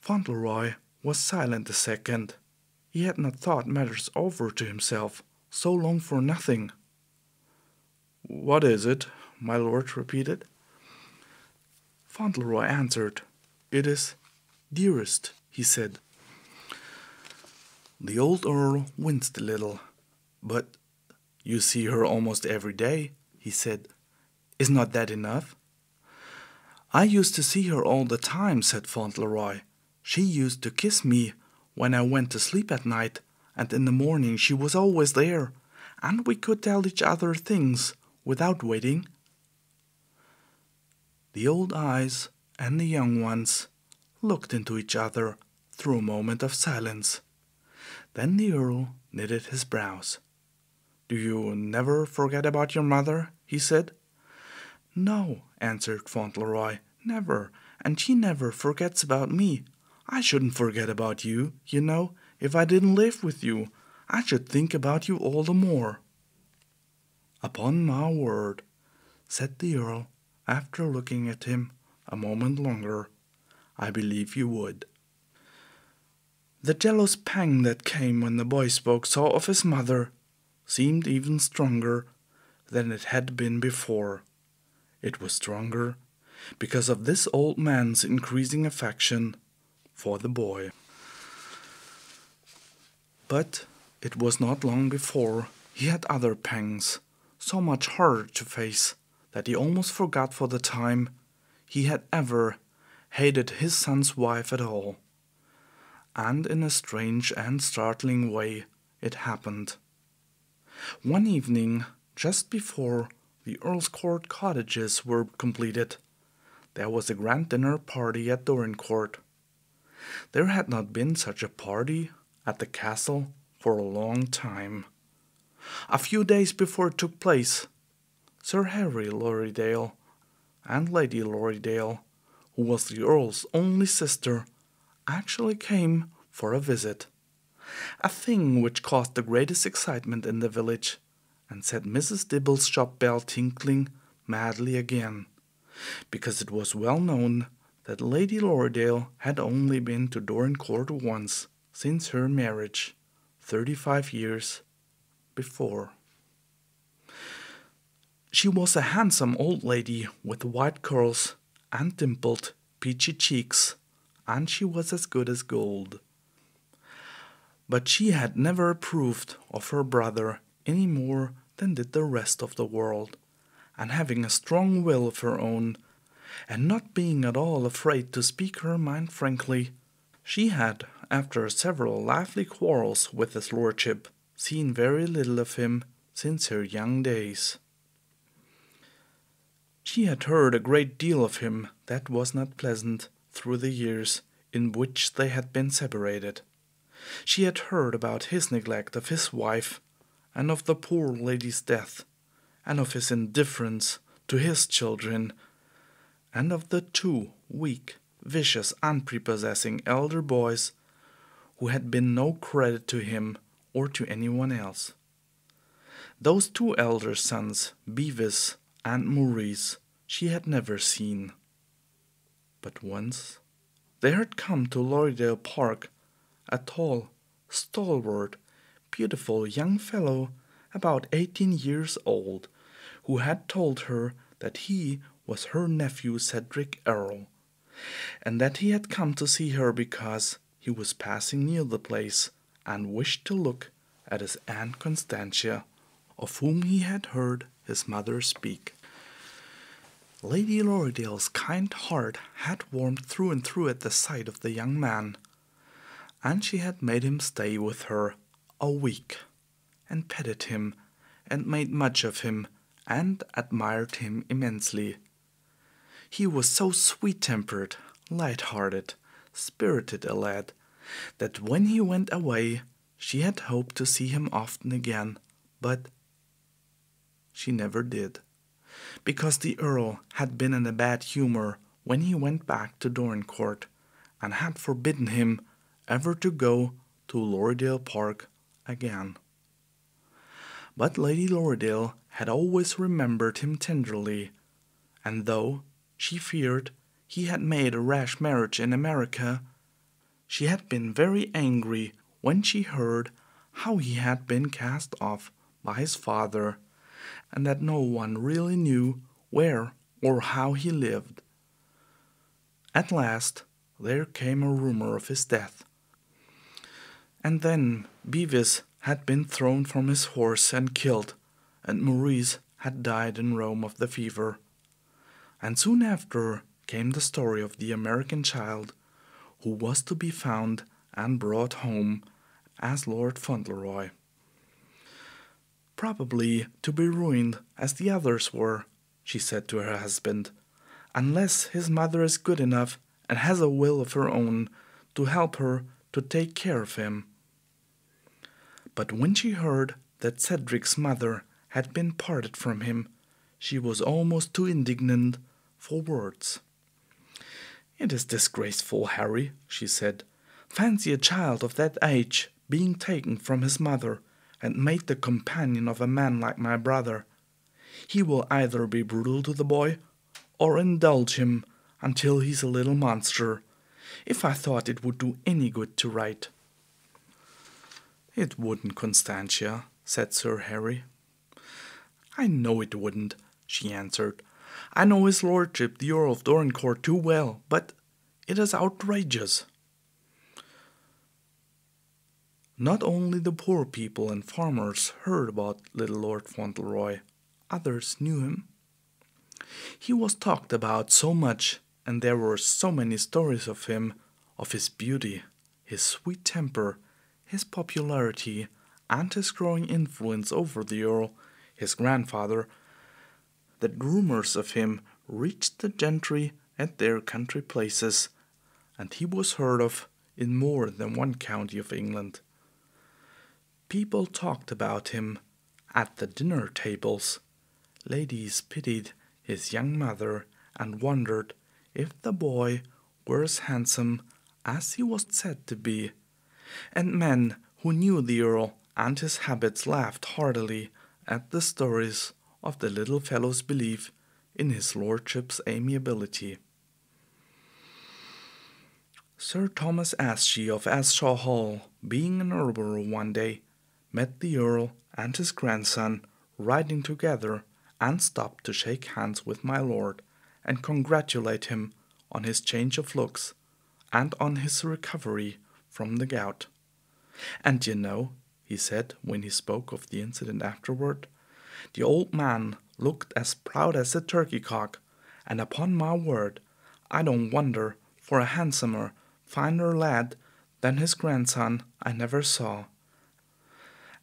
Fauntleroy was silent a second. He had not thought matters over to himself so long for nothing. "What is it?" my lord repeated. Fauntleroy answered. "It is dearest," he said. The old Earl winced a little. "But you see her almost every day," he said. "Is not that enough?" "I used to see her all the time," said Fauntleroy. "She used to kiss me when I went to sleep at night, and in the morning she was always there, and we could tell each other things without waiting." The old eyes and the young ones looked into each other through a moment of silence. Then the Earl knitted his brows. "Do you never forget about your mother?" he said. "No," answered Fauntleroy, "never, and she never forgets about me. I shouldn't forget about you, you know, if I didn't live with you. I should think about you all the more." "Upon my word," said the Earl, after looking at him a moment longer, "I believe you would." The jealous pang that came when the boy spoke so of his mother seemed even stronger than it had been before. It was stronger because of this old man's increasing affection for the boy. But it was not long before he had other pangs, so much harder to face that he almost forgot for the time he had ever hated his son's wife at all. And in a strange and startling way it happened. One evening, just before the Earl's Court cottages were completed, there was a grand dinner party at Dorincourt. There had not been such a party at the castle for a long time. A few days before it took place, Sir Harry Lorridaile and Lady Lorridaile, who was the Earl's only sister, actually came for a visit, a thing which caused the greatest excitement in the village, and set Mrs. Dibble's shop bell tinkling madly again, because it was well known that Lady Lorridaile had only been to Dorincourt once since her marriage, 35 years before. She was a handsome old lady with white curls and dimpled, peachy cheeks, and she was as good as gold. But she had never approved of her brother any more than did the rest of the world, and having a strong will of her own, and not being at all afraid to speak her mind frankly, she had, after several lively quarrels with his lordship, seen very little of him since her young days. She had heard a great deal of him that was not pleasant through the years in which they had been separated. She had heard about his neglect of his wife, and of the poor lady's death, and of his indifference to his children, and of the two weak, vicious, unprepossessing elder boys who had been no credit to him or to anyone else. Those two elder sons, Bevis and Maurice, she had never seen. But once there had come to Lorridaile Park a tall, stalwart, beautiful young fellow about 18 years old, who had told her that he was her nephew Cedric Earl, and that he had come to see her because he was passing near the place and wished to look at his Aunt Constantia, of whom he had heard his mother speak. Lady Lorridaile's kind heart had warmed through and through at the sight of the young man, and she had made him stay with her a week, and petted him, and made much of him, and admired him immensely. He was so sweet-tempered, light-hearted, spirited a lad, that when he went away she had hoped to see him often again, but she never did, because the Earl had been in a bad humor when he went back to Dorincourt, and had forbidden him ever to go to Lorridaile Park again. But Lady Lorridaile had always remembered him tenderly, and though she feared he had made a rash marriage in America, she had been very angry when she heard how he had been cast off by his father, and that no one really knew where or how he lived. At last there came a rumor of his death, and then Bevis had been thrown from his horse and killed, and Maurice had died in Rome of the fever. And soon after came the story of the American child, who was to be found and brought home as Lord Fauntleroy, probably to be ruined as the others were, she said to her husband, unless his mother is good enough and has a will of her own to help her to take care of him. But when she heard that Cedric's mother had been parted from him, she was almost too indignant for words. "It is disgraceful, Harry," she said. "Fancy a child of that age being taken from his mother and made the companion of a man like my brother. He will either be brutal to the boy, or indulge him until he's a little monster. If I thought it would do any good to write." "It wouldn't, Constantia," said Sir Harry. "I know it wouldn't," she answered. "I know his lordship, the Earl of Dorincourt, too well, but it is outrageous." Not only the poor people and farmers heard about little Lord Fauntleroy, others knew him. He was talked about so much, and there were so many stories of him, of his beauty, his sweet temper, his popularity, and his growing influence over the Earl, his grandfather, that rumours of him reached the gentry at their country places, and he was heard of in more than one county of England. People talked about him at the dinner tables. Ladies pitied his young mother and wondered if the boy were as handsome as he was said to be, and men who knew the Earl and his habits laughed heartily at the stories of the little fellow's belief in his lordship's amiability. Sir Thomas Asshe of Asshaw Hall, being in Erleboro one day, met the Earl and his grandson riding together, and stopped to shake hands with my lord and congratulate him on his change of looks and on his recovery from the gout. "And you know," he said when he spoke of the incident afterward, "the old man looked as proud as a turkey cock, and upon my word, I don't wonder, for a handsomer, finer lad than his grandson I never saw.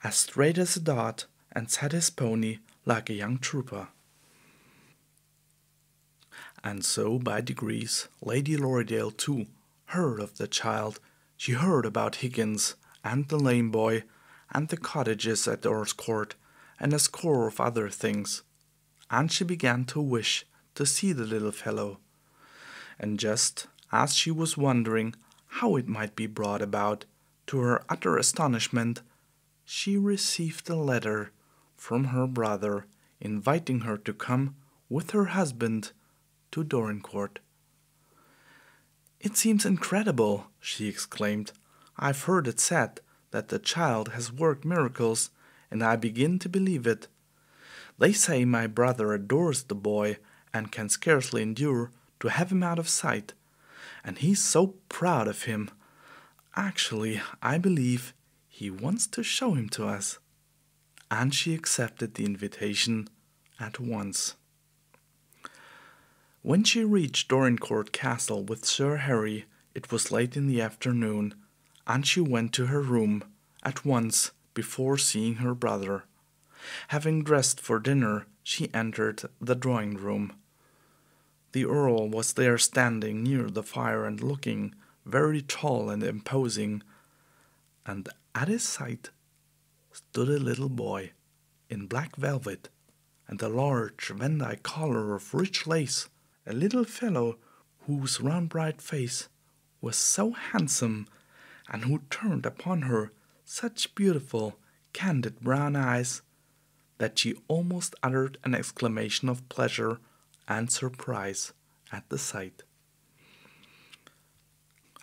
As straight as a dart, and sat his pony like a young trooper." And so, by degrees, Lady Lorridaile, too, heard of the child. She heard about Higgins, and the lame boy, and the cottages at Earl's Court, and a score of other things, and she began to wish to see the little fellow. And just as she was wondering how it might be brought about, to her utter astonishment, she received a letter from her brother inviting her to come with her husband to Dorincourt. "It seems incredible," she exclaimed. "I've heard it said that the child has worked miracles, and I begin to believe it. They say my brother adores the boy and can scarcely endure to have him out of sight, and he's so proud of him. Actually, I believe he wants to show him to us." And she accepted the invitation at once. When she reached Dorincourt Castle with Sir Harry, it was late in the afternoon, and she went to her room at once before seeing her brother. Having dressed for dinner, she entered the drawing-room. The Earl was there standing near the fire and looking very tall and imposing, and at his side stood a little boy in black velvet and a large Vandyke collar of rich lace, a little fellow whose round bright face was so handsome, and who turned upon her such beautiful, candid brown eyes that she almost uttered an exclamation of pleasure and surprise at the sight.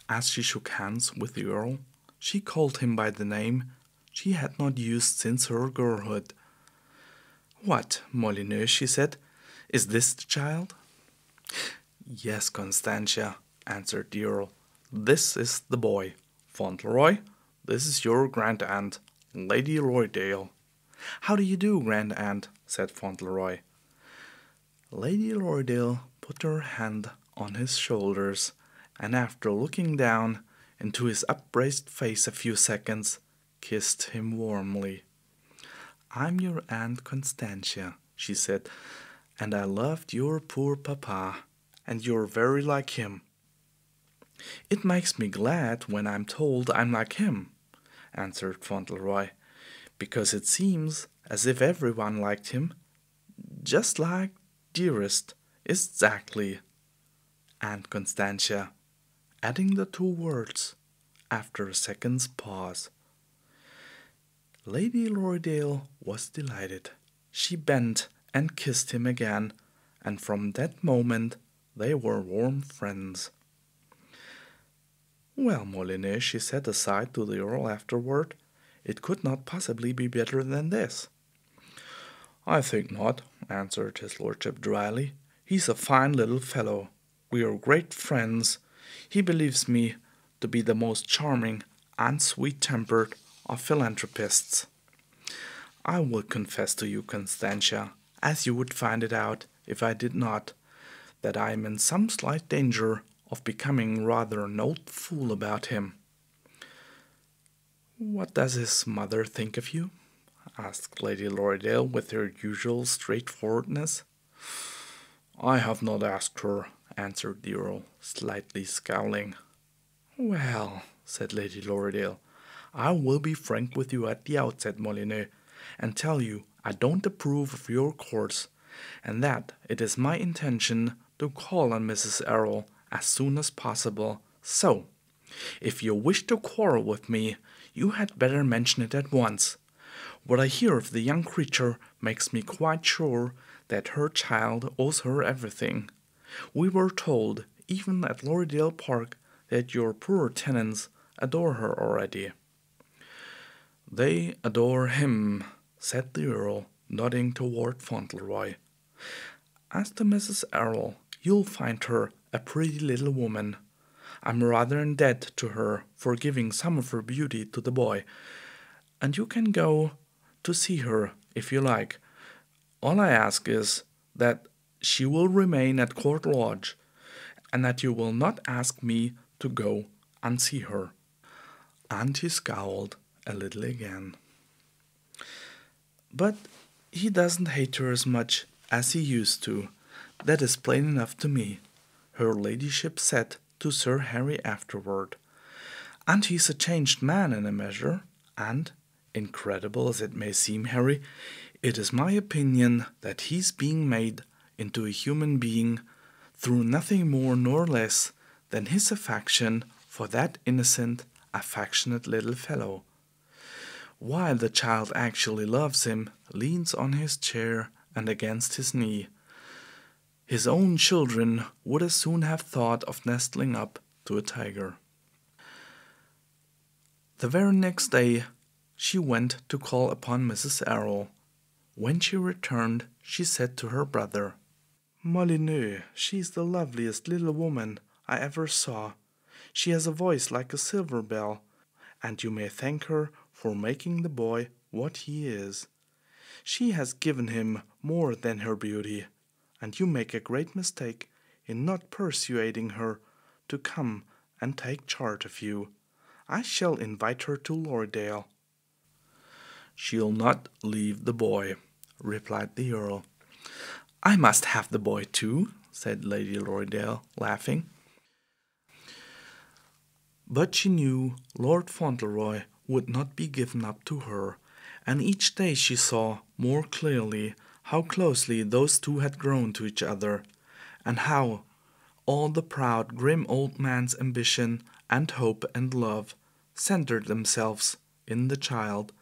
As she shook hands with the Earl, she called him by the name she had not used since her girlhood. "What, Molyneux," she said, "is this the child?" "Yes, Constantia," answered the Earl, "this is the boy. Fauntleroy, this is your grand-aunt, Lady Lorridaile." "How do you do, grand-aunt?" said Fauntleroy. Lady Lorridaile put her hand on his shoulders, and after looking down into his upraised face a few seconds, kissed him warmly. "I'm your Aunt Constantia," she said, "and I loved your poor papa, and you're very like him." "It makes me glad when I'm told I'm like him," answered Fauntleroy, "because it seems as if everyone liked him, just like dearest, exactly, Aunt Constantia," adding the two words after a second's pause. Lady Lorridaile was delighted. She bent and kissed him again, and from that moment they were warm friends. "Well, Molyneux," she said aside to the Earl afterward, "it could not possibly be better than this." "I think not," answered his lordship dryly. "He's a fine little fellow. We are great friends. He believes me to be the most charming and sweet-tempered of philanthropists. I will confess to you, Constantia, as you would find it out if I did not, that I am in some slight danger of becoming rather an old fool about him." "What does his mother think of you?" asked Lady Lorridaile with her usual straightforwardness. "I have not asked her," answered the Earl, slightly scowling. "Well," said Lady Lorridaile, "I will be frank with you at the outset, Molyneux, and tell you I don't approve of your course, and that it is my intention to call on Mrs. Errol as soon as possible. So, if you wish to quarrel with me, you had better mention it at once. What I hear of the young creature makes me quite sure that her child owes her everything. We were told, even at Lorridaile Park, that your poor tenants adore her already." "They adore him," said the Earl, nodding toward Fauntleroy. "As to Mrs. Errol, you'll find her a pretty little woman. I'm rather in debt to her for giving some of her beauty to the boy, and you can go to see her if you like. All I ask is that she will remain at Court Lodge, and that you will not ask me to go and see her." And he scowled a little again. "But he doesn't hate her as much as he used to. That is plain enough to me," her ladyship said to Sir Harry afterward. "And he's a changed man in a measure, and, incredible as it may seem, Harry, it is my opinion that he's being made into a human being through nothing more nor less than his affection for that innocent, affectionate little fellow. While the child actually loves him, leans on his chair and against his knee. His own children would as soon have thought of nestling up to a tiger." The very next day she went to call upon Mrs. Errol. When she returned, she said to her brother, "Molyneux, she's the loveliest little woman I ever saw. She has a voice like a silver bell, and you may thank her for making the boy what he is. She has given him more than her beauty, and you make a great mistake in not persuading her to come and take charge of you. I shall invite her to Lorridaile." "She'll not leave the boy," replied the Earl. "I must have the boy too," said Lady Lorridaile, laughing. But she knew Lord Fauntleroy would not be given up to her, and each day she saw more clearly how closely those two had grown to each other, and how all the proud, grim old man's ambition and hope and love centered themselves in the child,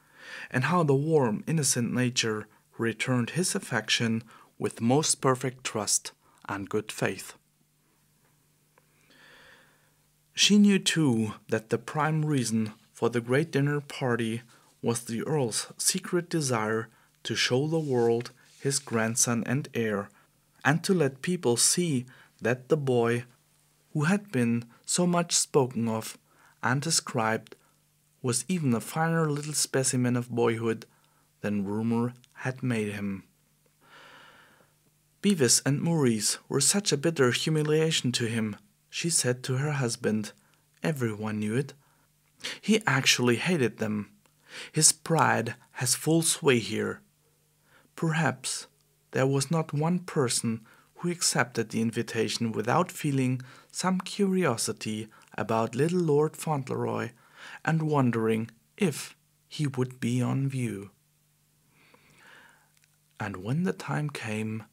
and how the warm, innocent nature returned his affection with most perfect trust and good faith. She knew, too, that the prime reason for the great dinner party was the Earl's secret desire to show the world his grandson and heir, and to let people see that the boy, who had been so much spoken of and described, was even a finer little specimen of boyhood than rumor had made him. Bevis and Maurice were such a bitter humiliation to him, she said to her husband. Everyone knew it. He actually hated them. His pride has full sway here. Perhaps there was not one person who accepted the invitation without feeling some curiosity about little Lord Fauntleroy and wondering if he would be on view. And when the time came,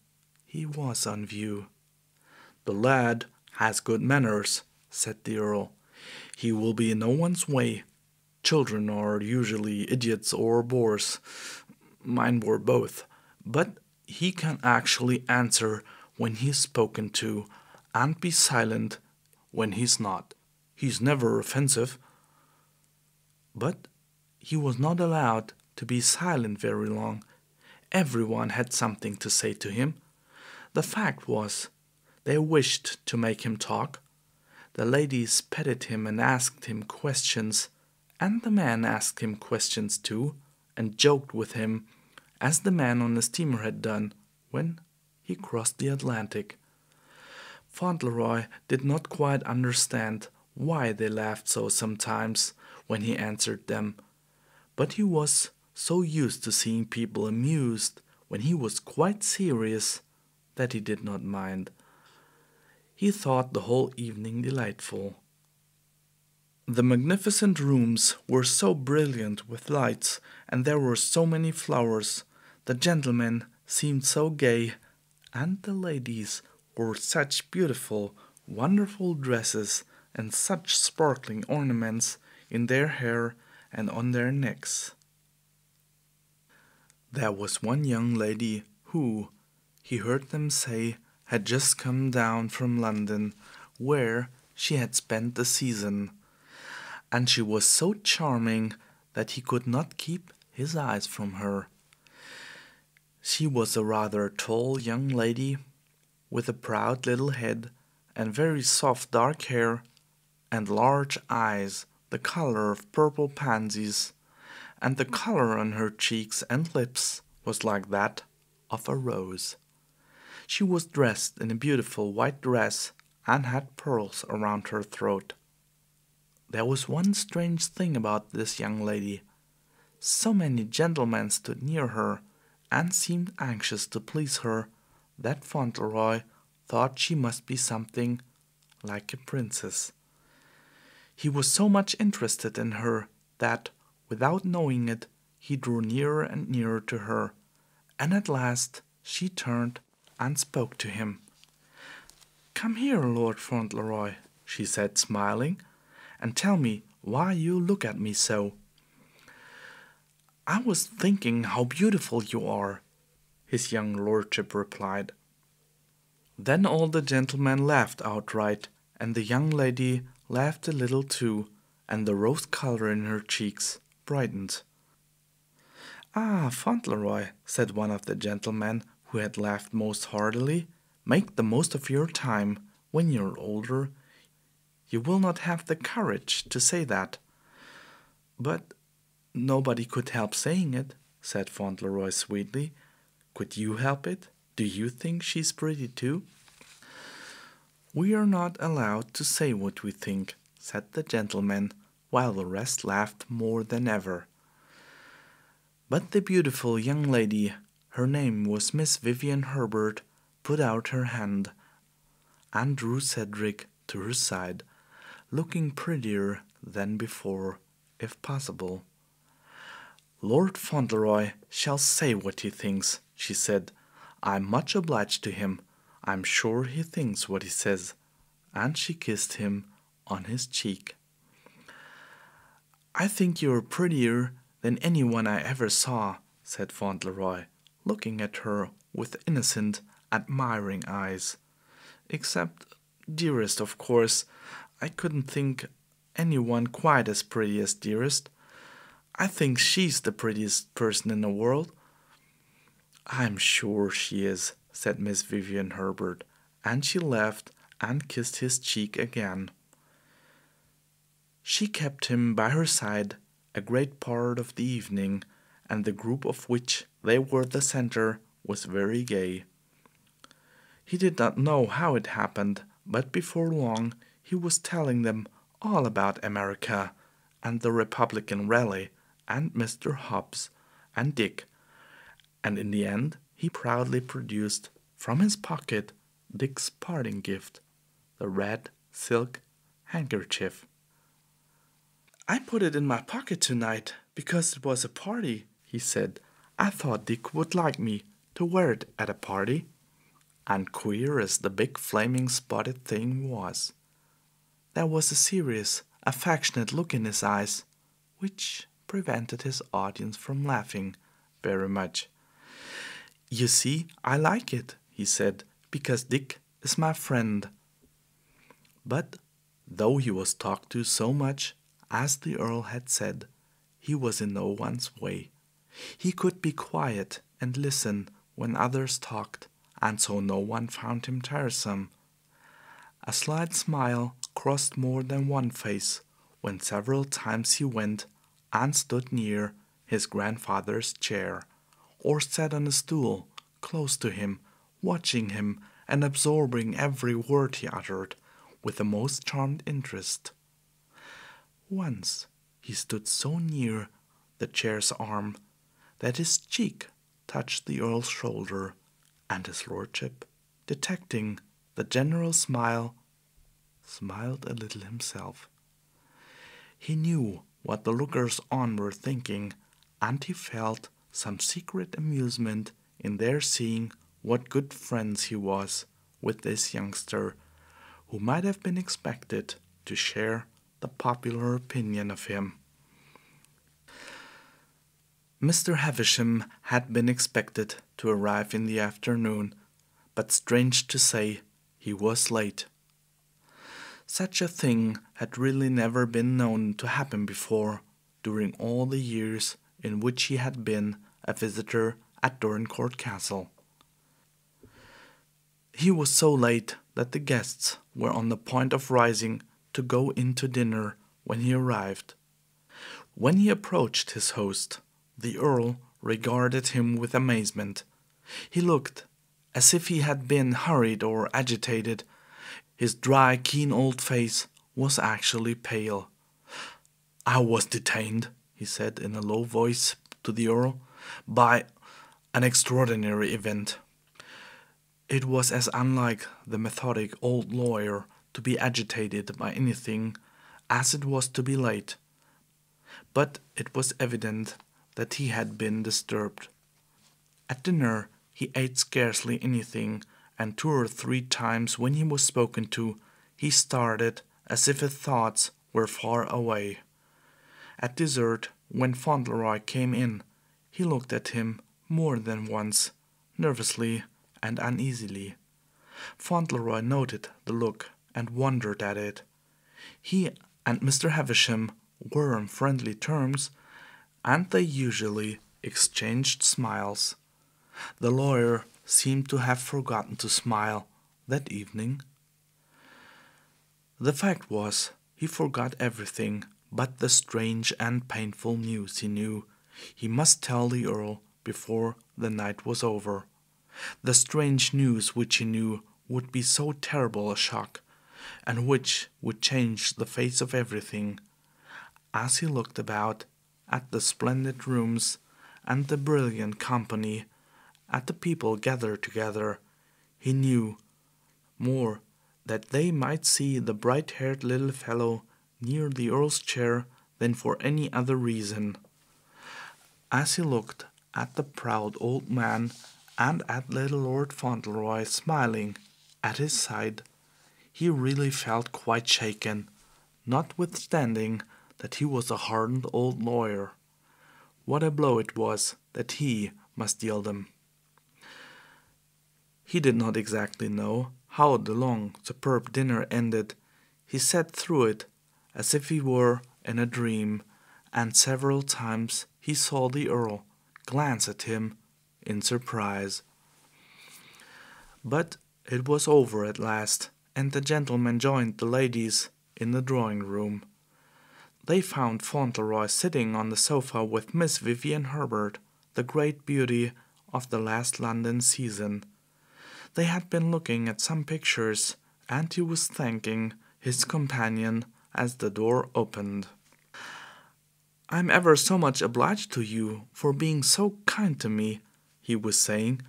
he was on view. "The lad has good manners," said the Earl. "He will be in no one's way. Children are usually idiots or bores. Mine were both. But he can actually answer when he's spoken to, and be silent when he's not. He's never offensive." But he was not allowed to be silent very long. Everyone had something to say to him. The fact was, they wished to make him talk. The ladies petted him and asked him questions, and the men asked him questions too, and joked with him, as the man on the steamer had done when he crossed the Atlantic. Fauntleroy did not quite understand why they laughed so sometimes when he answered them, but he was so used to seeing people amused when he was quite serious that he did not mind. He thought the whole evening delightful. The magnificent rooms were so brilliant with lights, and there were so many flowers. The gentlemen seemed so gay, and the ladies wore such beautiful, wonderful dresses and such sparkling ornaments in their hair and on their necks. There was one young lady who, he heard them say, had just come down from London, where she had spent the season, and she was so charming that he could not keep his eyes from her. She was a rather tall young lady, with a proud little head and very soft dark hair, and large eyes the color of purple pansies, and the color on her cheeks and lips was like that of a rose. She was dressed in a beautiful white dress and had pearls around her throat. There was one strange thing about this young lady. So many gentlemen stood near her and seemed anxious to please her that Fauntleroy thought she must be something like a princess. He was so much interested in her that, without knowing it, he drew nearer and nearer to her, and at last she turned and spoke to him. "Come here, Lord Fauntleroy," she said, smiling, "and tell me why you look at me so." "I was thinking how beautiful you are," his young lordship replied. Then all the gentlemen laughed outright, and the young lady laughed a little too, and the rose color in her cheeks brightened. "Ah, Fauntleroy," said one of the gentlemen who had laughed most heartily, "make the most of your time. When you're older, you will not have the courage to say that." "But nobody could help saying it," said Fauntleroy sweetly. "Could you help it? Do you think she's pretty too?" "We are not allowed to say what we think," said the gentleman, while the rest laughed more than ever. But the beautiful young lady, her name was Miss Vivian Herbert, put out her hand and drew Cedric to her side, looking prettier than before, if possible. "Lord Fauntleroy shall say what he thinks," she said. "I'm much obliged to him. I'm sure he thinks what he says." And she kissed him on his cheek. "I think you're prettier than anyone I ever saw," said Fauntleroy, looking at her with innocent, admiring eyes. "Except Dearest, of course. I couldn't think anyone quite as pretty as Dearest. I think she's the prettiest person in the world." "I'm sure she is," said Miss Vivian Herbert, and she laughed and kissed his cheek again. She kept him by her side a great part of the evening, and the group of which they were the center was very gay. He did not know how it happened, but before long he was telling them all about America, and the Republican rally, and Mr. Hobbs, and Dick, and in the end he proudly produced from his pocket Dick's parting gift, the red silk handkerchief. "I put it in my pocket tonight because it was a party," he said. "I thought Dick would like me to wear it at a party." And queer as the big flaming spotted thing was, there was a serious, affectionate look in his eyes, which prevented his audience from laughing very much. "You see, I like it," he said, "because Dick is my friend." But though he was talked to so much, as the Earl had said, he was in no one's way. He could be quiet and listen when others talked, and so no one found him tiresome. A slight smile crossed more than one face when several times he went and stood near his grandfather's chair, or sat on a stool close to him, watching him and absorbing every word he uttered with the most charmed interest. Once he stood so near the chair's arm that his cheek touched the Earl's shoulder, and his lordship, detecting the general smile, smiled a little himself. He knew what the lookers-on were thinking, and he felt some secret amusement in their seeing what good friends he was with this youngster, who might have been expected to share the popular opinion of him. Mr. Havisham had been expected to arrive in the afternoon, but strange to say, he was late. Such a thing had really never been known to happen before during all the years in which he had been a visitor at Dorincourt Castle. He was so late that the guests were on the point of rising to go in to dinner when he arrived. When he approached his host, the Earl regarded him with amazement. He looked as if he had been hurried or agitated. His dry, keen old face was actually pale. "I was detained," he said in a low voice to the Earl, "by an extraordinary event." It was as unlike the methodic old lawyer to be agitated by anything as it was to be late. But it was evident that he had been disturbed. At dinner he ate scarcely anything, and 2 or 3 times when he was spoken to, he started as if his thoughts were far away. At dessert, when Fauntleroy came in, he looked at him more than once, nervously and uneasily. Fauntleroy noted the look and wondered at it. He and Mr. Havisham were on friendly terms, and they usually exchanged smiles. The lawyer seemed to have forgotten to smile that evening. The fact was, he forgot everything but the strange and painful news he knew he must tell the Earl before the night was over. The strange news which he knew would be so terrible a shock, and which would change the face of everything. As he looked about at the splendid rooms and the brilliant company, at the people gathered together, he knew more that they might see the bright-haired little fellow near the Earl's chair than for any other reason. As he looked at the proud old man and at little Lord Fauntleroy smiling at his side, he really felt quite shaken, notwithstanding that he was a hardened old lawyer. What a blow it was that he must deal them. He did not exactly know how the long, superb dinner ended. He sat through it as if he were in a dream, and several times he saw the Earl glance at him in surprise. But it was over at last, and the gentlemen joined the ladies in the drawing-room. They found Fauntleroy sitting on the sofa with Miss Vivian Herbert, the great beauty of the last London season. They had been looking at some pictures, and he was thanking his companion as the door opened. "I'm ever so much obliged to you for being so kind to me," he was saying.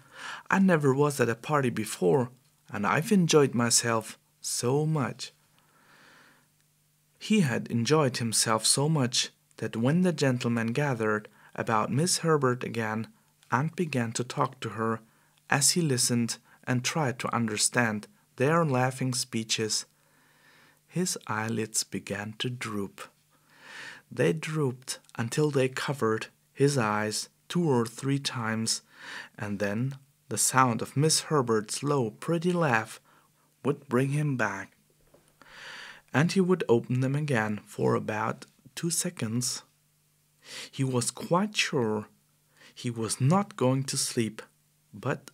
"I never was at a party before, and I've enjoyed myself so much." He had enjoyed himself so much that when the gentlemen gathered about Miss Herbert again and began to talk to her, as he listened and tried to understand their laughing speeches, his eyelids began to droop. They drooped until they covered his eyes 2 or 3 times, and then the sound of Miss Herbert's low, pretty laugh would bring him back, and he would open them again for about 2 seconds. He was quite sure he was not going to sleep, but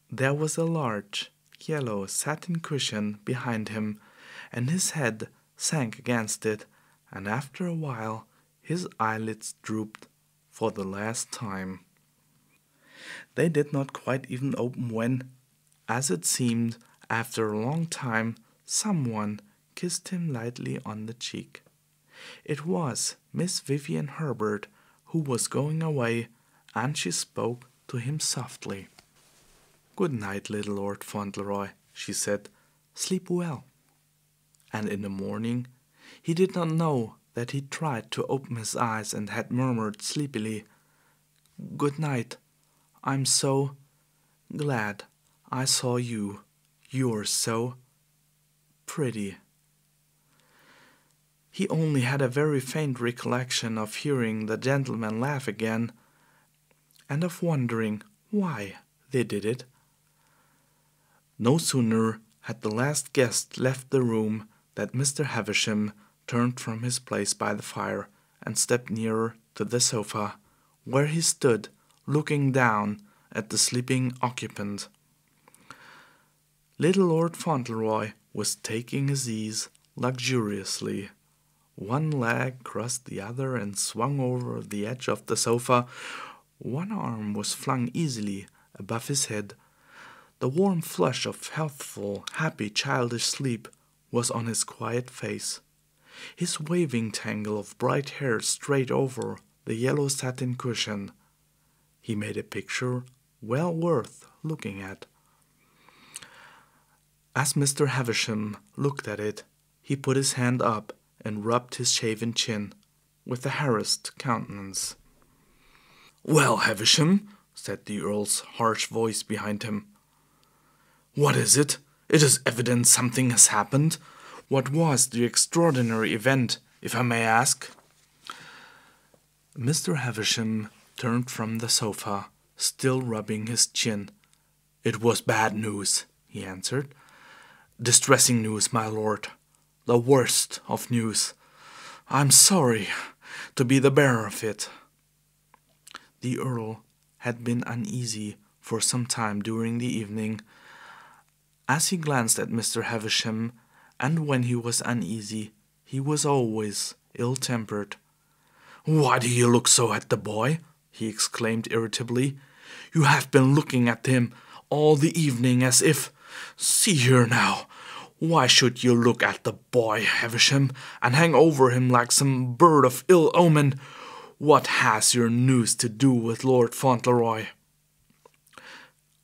there was a large yellow satin cushion behind him, and his head sank against it, and after a while his eyelids drooped for the last time. They did not quite even open when, as it seemed, After a long time, someone kissed him lightly on the cheek. It was Miss Vivian Herbert, who was going away, and she spoke to him softly. "Good night, little Lord Fauntleroy," she said. "Sleep well." And in the morning he did not know that he tried to open his eyes and had murmured sleepily, "Good night. I'm so glad I saw you. You're so pretty." He only had a very faint recollection of hearing the gentlemen laugh again, and of wondering why they did it. No sooner had the last guest left the room than Mr. Havisham turned from his place by the fire and stepped nearer to the sofa, where he stood looking down at the sleeping occupant. Little Lord Fauntleroy was taking his ease luxuriously. One leg crossed the other and swung over the edge of the sofa. One arm was flung easily above his head. The warm flush of healthful, happy, childish sleep was on his quiet face. His waving tangle of bright hair strayed over the yellow satin cushion. He made a picture well worth looking at. As Mr. Havisham looked at it, he put his hand up and rubbed his shaven chin with a harassed countenance. "Well, Havisham," said the Earl's harsh voice behind him. "What is it? It is evident something has happened. What was the extraordinary event, if I may ask?" Mr. Havisham turned from the sofa, still rubbing his chin. "It was bad news," he answered. "Distressing news, my lord. The worst of news. I'm sorry to be the bearer of it." The Earl had been uneasy for some time during the evening. As he glanced at Mr. Havisham, and when he was uneasy, he was always ill-tempered. "Why do you look so at the boy?" he exclaimed irritably. "You have been looking at him all the evening as if— See here now, why should you look at the boy, Havisham, and hang over him like some bird of ill omen? What has your news to do with Lord Fauntleroy?"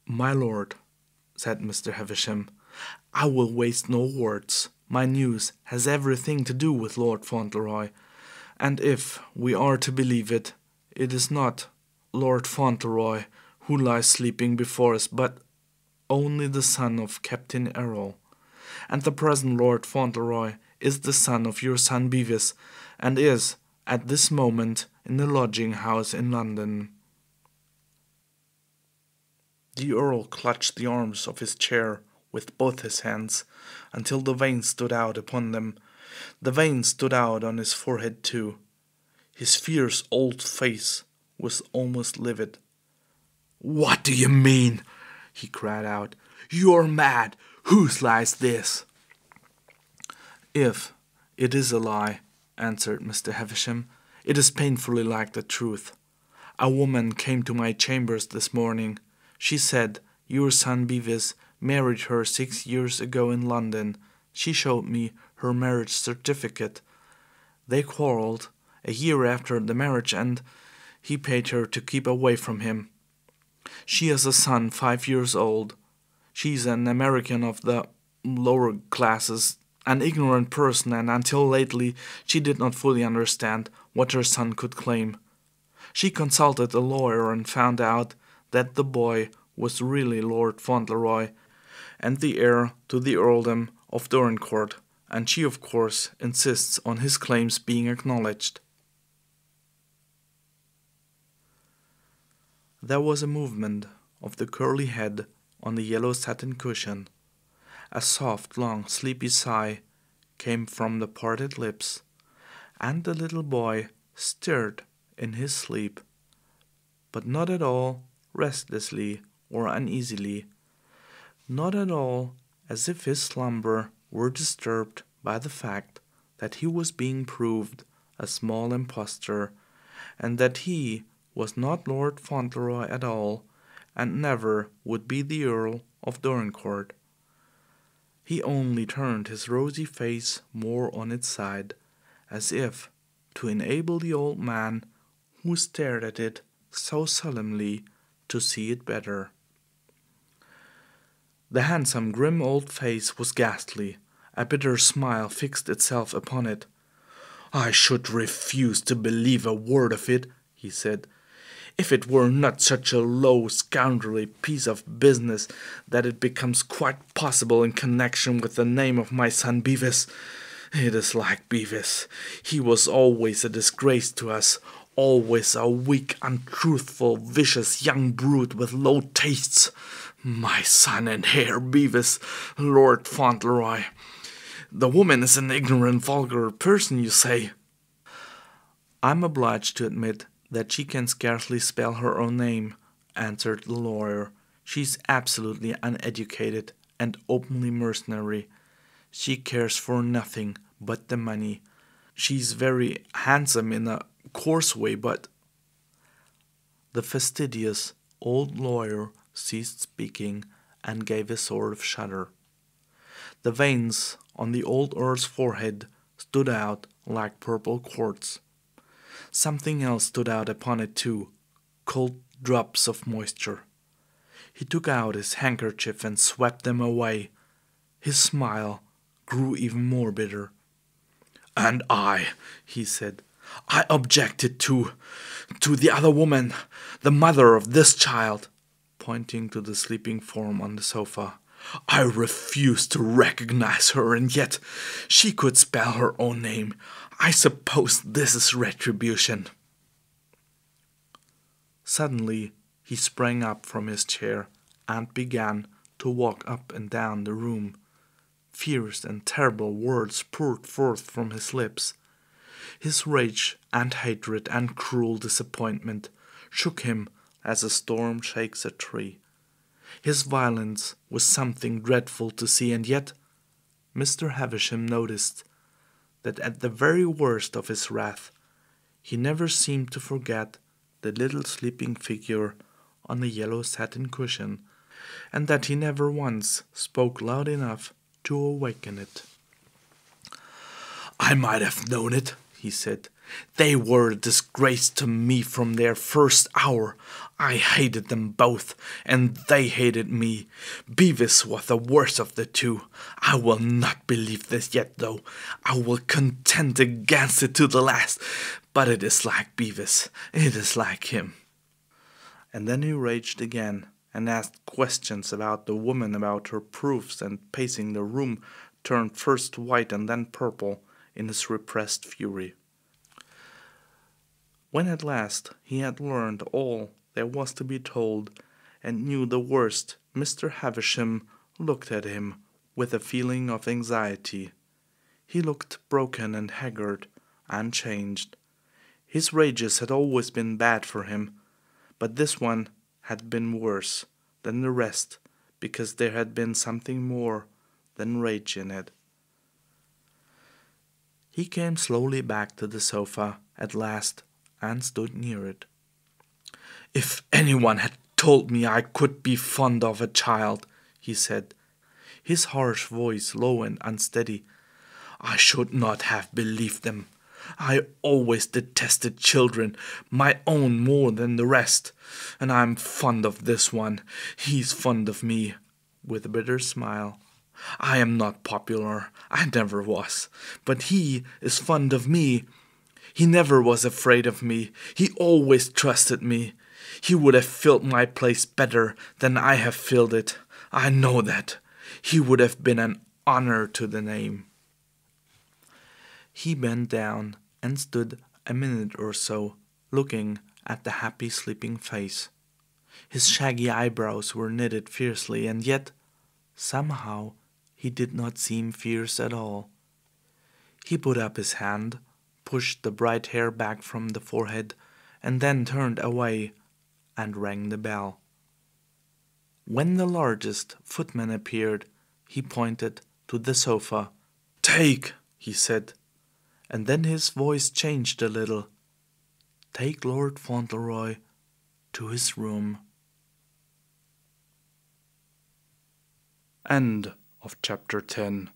"My lord," said Mr. Havisham, "I will waste no words. My news has everything to do with Lord Fauntleroy, and if we are to believe it, it is not Lord Fauntleroy who lies sleeping before us, but only the son of Captain Errol. And the present Lord Fauntleroy is the son of your son Bevis, and is, at this moment, in the lodging-house in London." The Earl clutched the arms of his chair with both his hands, until the veins stood out upon them. The veins stood out on his forehead too. His fierce old face was almost livid. "What do you mean?" he cried out. "You're mad! Whose lie is this?" "If it is a lie," answered Mr. Havisham, "it is painfully like the truth. A woman came to my chambers this morning. She said your son Bevis married her 6 years ago in London. She showed me her marriage certificate. They quarrelled a year after the marriage, and he paid her to keep away from him. She has a son 5 years old. She's an American of the lower classes, an ignorant person, and until lately she did not fully understand what her son could claim. She consulted a lawyer and found out that the boy was really Lord Fauntleroy, and the heir to the earldom of Dorincourt, and she of course insists on his claims being acknowledged." There was a movement of the curly head on the yellow satin cushion. A soft, long, sleepy sigh came from the parted lips, and the little boy stirred in his sleep, but not at all restlessly or uneasily, not at all as if his slumber were disturbed by the fact that he was being proved a small impostor, and that he was not Lord Fauntleroy at all, and never would be the Earl of Dorincourt. He only turned his rosy face more on its side, as if to enable the old man, who stared at it so solemnly, to see it better. The handsome, grim old face was ghastly. A bitter smile fixed itself upon it. "I should refuse to believe a word of it," he said, "if it were not such a low, scoundrelly piece of business that it becomes quite possible in connection with the name of my son Bevis. It is like Bevis. He was always a disgrace to us, always a weak, untruthful, vicious young brute with low tastes. My son and heir Bevis, Lord Fauntleroy. The woman is an ignorant, vulgar person, you say?" "I'm obliged to admit that she can scarcely spell her own name," answered the lawyer. "She's absolutely uneducated and openly mercenary. She cares for nothing but the money. She's very handsome in a coarse way, but—" The fastidious old lawyer ceased speaking and gave a sort of shudder. The veins on the old earl's forehead stood out like purple cords. Something else stood out upon it too, cold drops of moisture. He took out his handkerchief and swept them away. His smile grew even more bitter. "And I," he said, "I objected to the other woman, the mother of this child," pointing to the sleeping form on the sofa. "I refused to recognize her, and yet she could spell her own name. I suppose this is retribution." Suddenly he sprang up from his chair and began to walk up and down the room. Fierce and terrible words poured forth from his lips. His rage and hatred and cruel disappointment shook him as a storm shakes a tree. His violence was something dreadful to see, and yet Mr. Havisham noticed that at the very worst of his wrath he never seemed to forget the little sleeping figure on the yellow satin cushion, and that he never once spoke loud enough to awaken it. "I might have known it," he said. "They were a disgrace to me from their first hour. I hated them both, and they hated me. Bevis was the worst of the two. I will not believe this yet, though. I will contend against it to the last. But it is like Bevis. It is like him." And then he raged again, and asked questions about the woman, about her proofs, and pacing the room, turned first white and then purple in his repressed fury. When at last he had learned all there was to be told, and knew the worst, Mr. Havisham looked at him with a feeling of anxiety. He looked broken and haggard and changed. His rages had always been bad for him, but this one had been worse than the rest, because there had been something more than rage in it. He came slowly back to the sofa at last and stood near it. "If anyone had told me I could be fond of a child," he said, his harsh voice low and unsteady, "I should not have believed them. I always detested children, my own more than the rest, and I am fond of this one. He's fond of me," with a bitter smile. "I am not popular, I never was, but he is fond of me. He never was afraid of me. He always trusted me. He would have filled my place better than I have filled it. I know that. He would have been an honor to the name." He bent down and stood a minute or so, looking at the happy sleeping face. His shaggy eyebrows were knitted fiercely, and yet, somehow, he did not seem fierce at all. He put up his hand, pushed the bright hair back from the forehead, and then turned away and rang the bell. When the largest footman appeared, he pointed to the sofa. "Take," he said, and then his voice changed a little. "Take Lord Fauntleroy to his room." End of Chapter 10.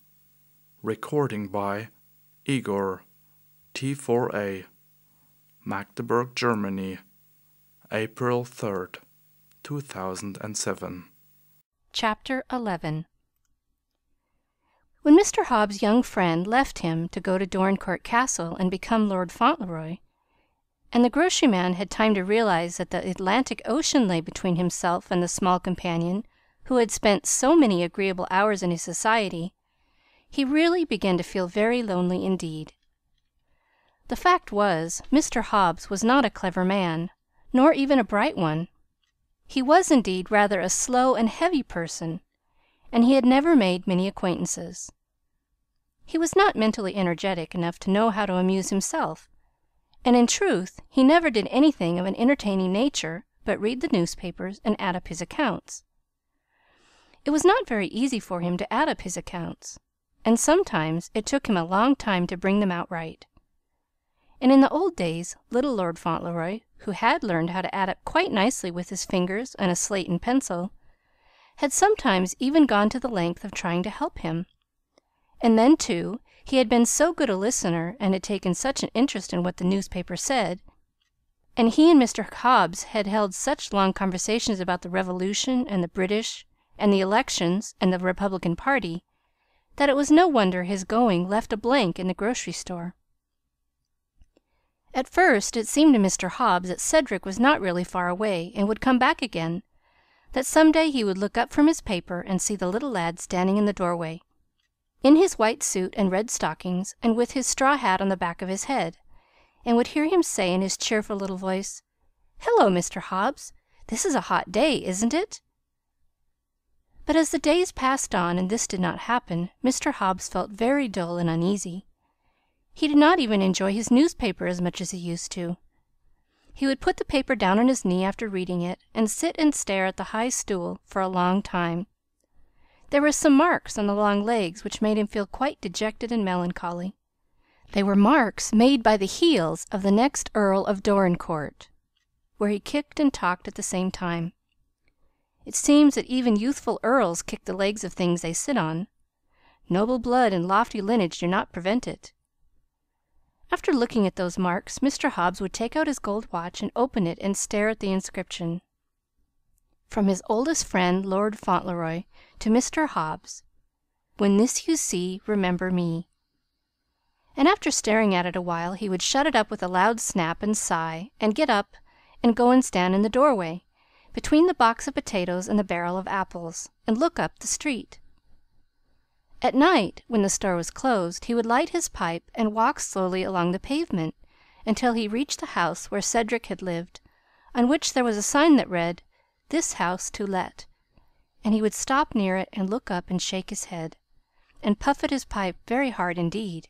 Recording by Igor, T4A, Magdeburg, Germany, April 3rd, 2007. Chapter 11. When Mr. Hobbs' young friend left him to go to Dorincourt Castle and become Lord Fauntleroy, and the groceryman had time to realize that the Atlantic Ocean lay between himself and the small companion who had spent so many agreeable hours in his society, he really began to feel very lonely indeed. The fact was, Mr. Hobbs was not a clever man, nor even a bright one. He was indeed rather a slow and heavy person, and he had never made many acquaintances. He was not mentally energetic enough to know how to amuse himself, and in truth he never did anything of an entertaining nature but read the newspapers and add up his accounts. It was not very easy for him to add up his accounts, and sometimes it took him a long time to bring them out right. And in the old days, little Lord Fauntleroy, who had learned how to add up quite nicely with his fingers and a slate and pencil, had sometimes even gone to the length of trying to help him. And then, too, he had been so good a listener and had taken such an interest in what the newspaper said, and he and Mr. Hobbs had held such long conversations about the Revolution and the British and the elections and the Republican party, that it was no wonder his going left a blank in the grocery store. At first it seemed to Mr. Hobbs that Cedric was not really far away and would come back again, that some day he would look up from his paper and see the little lad standing in the doorway, in his white suit and red stockings, and with his straw hat on the back of his head, and would hear him say in his cheerful little voice, "Hello, Mr. Hobbs! This is a hot day, isn't it?" But as the days passed on and this did not happen, Mr. Hobbs felt very dull and uneasy. He did not even enjoy his newspaper as much as he used to. He would put the paper down on his knee after reading it, and sit and stare at the high stool for a long time. There were some marks on the long legs which made him feel quite dejected and melancholy. They were marks made by the heels of the next Earl of Dorincourt, where he kicked and talked at the same time. It seems that even youthful earls kick the legs of things they sit on. Noble blood and lofty lineage do not prevent it. After looking at those marks, Mr. Hobbs would take out his gold watch and open it and stare at the inscription, "From his oldest friend, Lord Fauntleroy, to Mr. Hobbs. When this you see, remember me." And after staring at it a while, he would shut it up with a loud snap and sigh, and get up and go and stand in the doorway, between the box of potatoes and the barrel of apples, and look up the street. At night, when the store was closed, he would light his pipe and walk slowly along the pavement until he reached the house where Cedric had lived, on which there was a sign that read, "This house to let," and he would stop near it and look up and shake his head, and puff at his pipe very hard indeed,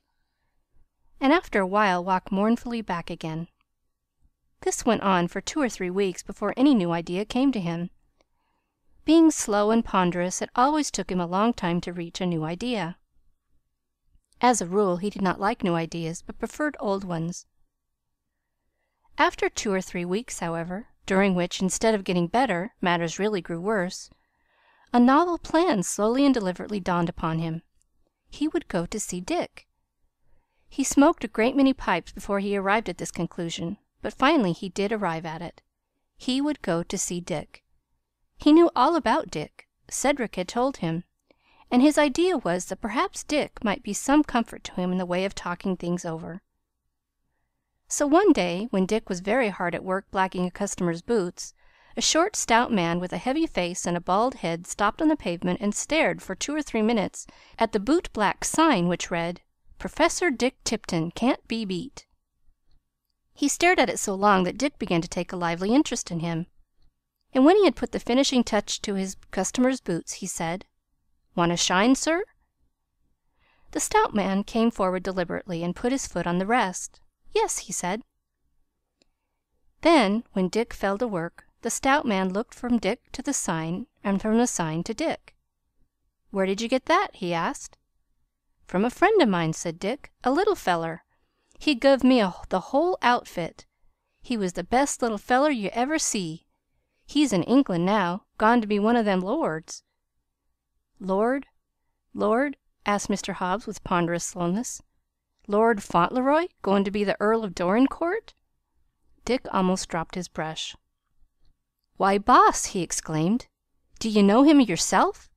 and after a while walk mournfully back again. This went on for 2 or 3 weeks before any new idea came to him. Being slow and ponderous, it always took him a long time to reach a new idea. As a rule, he did not like new ideas, but preferred old ones. After 2 or 3 weeks, however, during which, instead of getting better, matters really grew worse, a novel plan slowly and deliberately dawned upon him. He would go to see Dick. He smoked a great many pipes before he arrived at this conclusion, but finally he did arrive at it. He would go to see Dick. He knew all about Dick. Cedric had told him, and his idea was that perhaps Dick might be some comfort to him in the way of talking things over. So one day, when Dick was very hard at work blacking a customer's boots, a short, stout man with a heavy face and a bald head stopped on the pavement and stared for 2 or 3 minutes at the boot-black sign which read, "Professor Dick Tipton can't be beat." He stared at it so long that Dick began to take a lively interest in him, and when he had put the finishing touch to his customer's boots, he said, "Want a shine, sir?" The stout man came forward deliberately and put his foot on the rest. "Yes," he said. Then, when Dick fell to work, the stout man looked from Dick to the sign, and from the sign to Dick. "Where did you get that?" he asked. "From a friend of mine," said Dick, "a little feller. He guv me the whole outfit. He was the best little feller you ever see. He's in England now, gone to be one of them lords." "Lord?" Lord?" asked Mr. Hobbs with ponderous slowness. "Lord Fauntleroy goin' to be the Earl of Dorincourt?" Dick almost dropped his brush. "Why, boss!" he exclaimed. "Do you know him yourself?"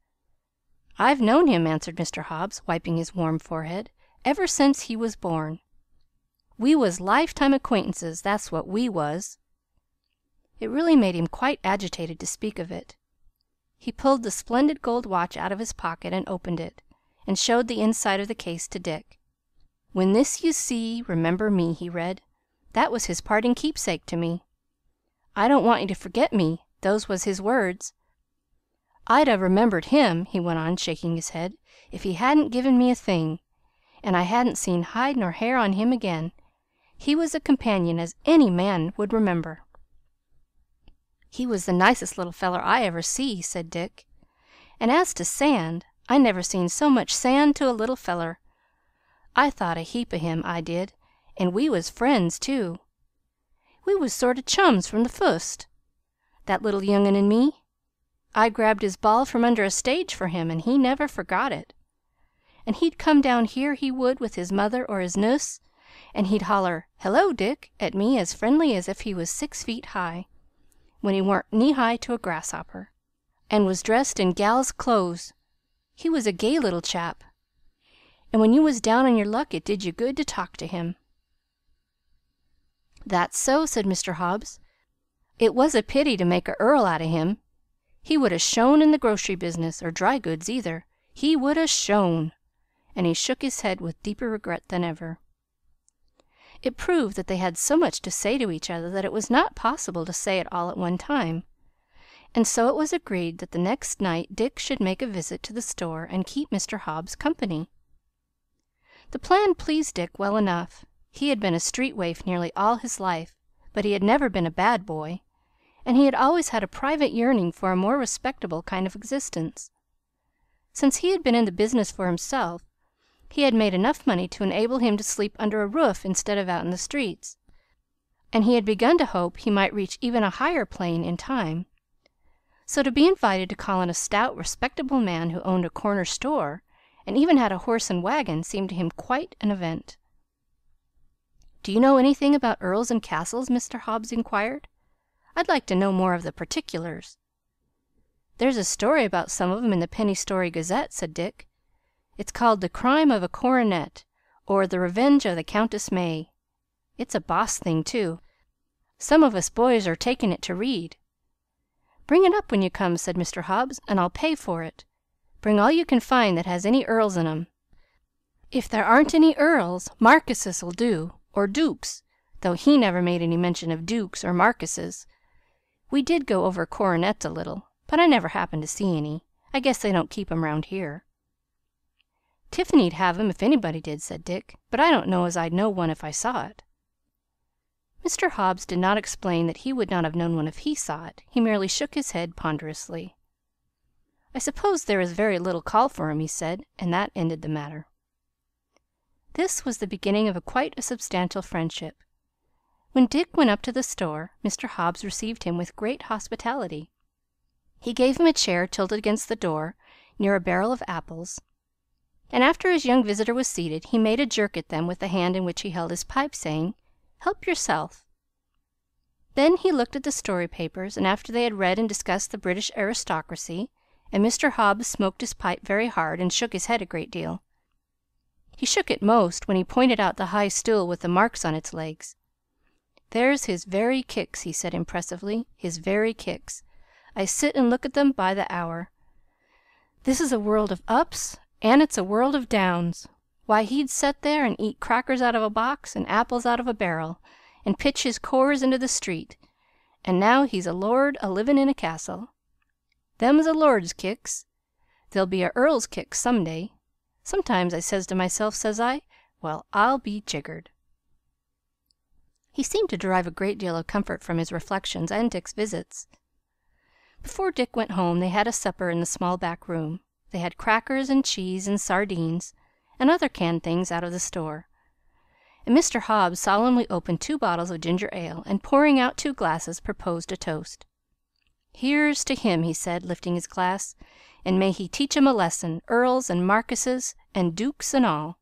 "I've known him," answered Mr. Hobbs, wiping his warm forehead, "ever since he was born. We was lifetime acquaintances, that's what we was." It really made him quite agitated to speak of it. He pulled the splendid gold watch out of his pocket and opened it, and showed the inside of the case to Dick. "When this you see, remember me," he read. That was his parting keepsake to me. "I don't want you to forget me," those was his words. "I'd 'a' remembered him," he went on, shaking his head, "if he hadn't given me a thing, and I hadn't seen hide nor hair on him again. He was a companion as any man would remember." "He was the nicest little feller I ever see," said Dick. "And as to sand, I never seen so much sand to a little feller. I thought a heap o' him, I did, and we was friends, too. We was sort o' chums from the fust, that little young un and me. I grabbed his ball from under a stage for him, and he never forgot it. And he'd come down here, he would, with his mother or his nuss, and he'd holler 'Hello, Dick!' at me as friendly as if he was 6 feet high, when he warn't knee high to a grasshopper, and was dressed in gal's clothes. He was a gay little chap, and when you was down on your luck it did you good to talk to him." "That's so," said Mr. Hobbs. "It was a pity to make a earl out o' him. He would 'a' shone in the grocery business, or dry goods either. He would 'a' shone!" And he shook his head with deeper regret than ever. It proved that they had so much to say to each other that it was not possible to say it all at one time, and so it was agreed that the next night Dick should make a visit to the store and keep Mr. Hobbs company. The plan pleased Dick well enough. He had been a street waif nearly all his life, but he had never been a bad boy, and he had always had a private yearning for a more respectable kind of existence. Since he had been in the business for himself, he had made enough money to enable him to sleep under a roof instead of out in the streets, and he had begun to hope he might reach even a higher plane in time. So to be invited to call on a stout, respectable man who owned a corner store and even had a horse and wagon seemed to him quite an event. "Do you know anything about earls and castles?" Mr. Hobbs inquired. "I'd like to know more of the particulars." "There's a story about some of 'em in the Penny Story Gazette," said Dick. "It's called 'The Crime of a Coronet, or The Revenge of the Countess May.' It's a boss thing, too. Some of us boys are taking it to read." "Bring it up when you come," said Mr. Hobbs, "and I'll pay for it. Bring all you can find that has any earls in 'em. If there aren't any earls, markises'll do, or dukes, though he never made any mention of dukes or markises. We did go over coronets a little, but I never happened to see any. I guess they don't keep 'em round here." "Tiffany'd have 'em if anybody did," said Dick, "but I don't know as I'd know one if I saw it." Mr. Hobbs did not explain that he would not have known one if he saw it. He merely shook his head ponderously. "I suppose there is very little call for 'em," he said, and that ended the matter. This was the beginning of quite a substantial friendship. When Dick went up to the store, Mr. Hobbs received him with great hospitality. He gave him a chair tilted against the door, near a barrel of apples, and after his young visitor was seated, he made a jerk at them with the hand in which he held his pipe, saying, "Help yourself." Then he looked at the story papers, and after they had read and discussed the British aristocracy, and Mr. Hobbs smoked his pipe very hard and shook his head a great deal. He shook it most when he pointed out the high stool with the marks on its legs. "There's his very kicks," he said impressively, "his very kicks. I sit and look at them by the hour. This is a world of ups, and it's a world of downs. Why, he'd set there and eat crackers out of a box and apples out of a barrel, and pitch his cores into the street, and now he's a lord a livin' in a castle. Them's a lord's kicks. There'll be a earl's kicks some day. Sometimes I says to myself, says I, well, I'll be jiggered." He seemed to derive a great deal of comfort from his reflections and Dick's visits. Before Dick went home, they had a supper in the small back room. They had crackers and cheese and sardines and other canned things out of the store, and Mr. Hobbs solemnly opened 2 bottles of ginger ale, and pouring out 2 glasses, proposed a toast. "Here's to him," he said, lifting his glass, "and may he teach 'em a lesson, earls and markises and dukes and all."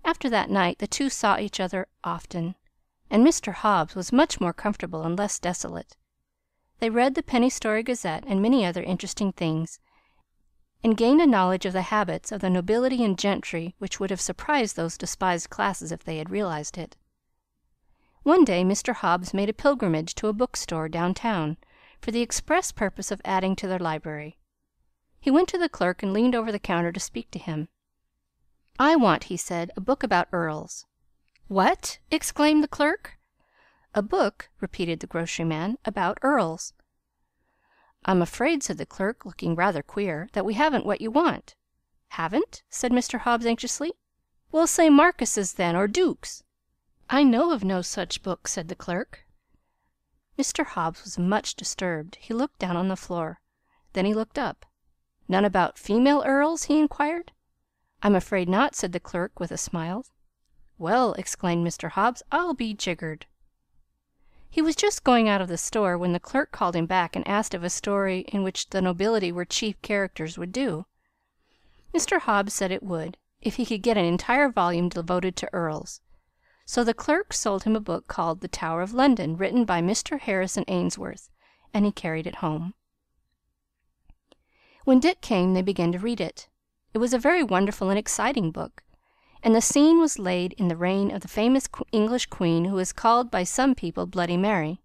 After that night the two saw each other often, and Mr. Hobbs was much more comfortable and less desolate. They read the Penny Story Gazette and many other interesting things, and gained a knowledge of the habits of the nobility and gentry which would have surprised those despised classes if they had realized it. One day Mr. Hobbs made a pilgrimage to a bookstore downtown for the express purpose of adding to their library. He went to the clerk and leaned over the counter to speak to him. "I want," he said, "a book about earls." "What?" exclaimed the clerk. "A book," repeated the groceryman, "about earls." "I'm afraid," said the clerk, looking rather queer, "that we haven't what you want." "Haven't?" said Mr. Hobbs anxiously. "Well, say markises, then, or dukes." "I know of no such book," said the clerk. Mr. Hobbs was much disturbed. He looked down on the floor. Then he looked up. "None about female earls?" he inquired. "I'm afraid not," said the clerk with a smile. "Well," exclaimed Mr. Hobbs, "I'll be jiggered!" He was just going out of the store when the clerk called him back and asked if a story in which the nobility were chief characters would do. Mr. Hobbs said it would, if he could get an entire volume devoted to earls. So the clerk sold him a book called The Tower of London, written by Mr. Harrison Ainsworth, and he carried it home. When Dick came, they began to read it. It was a very wonderful and exciting book, and the scene was laid in the reign of the famous English Queen who is called by some people Bloody Mary.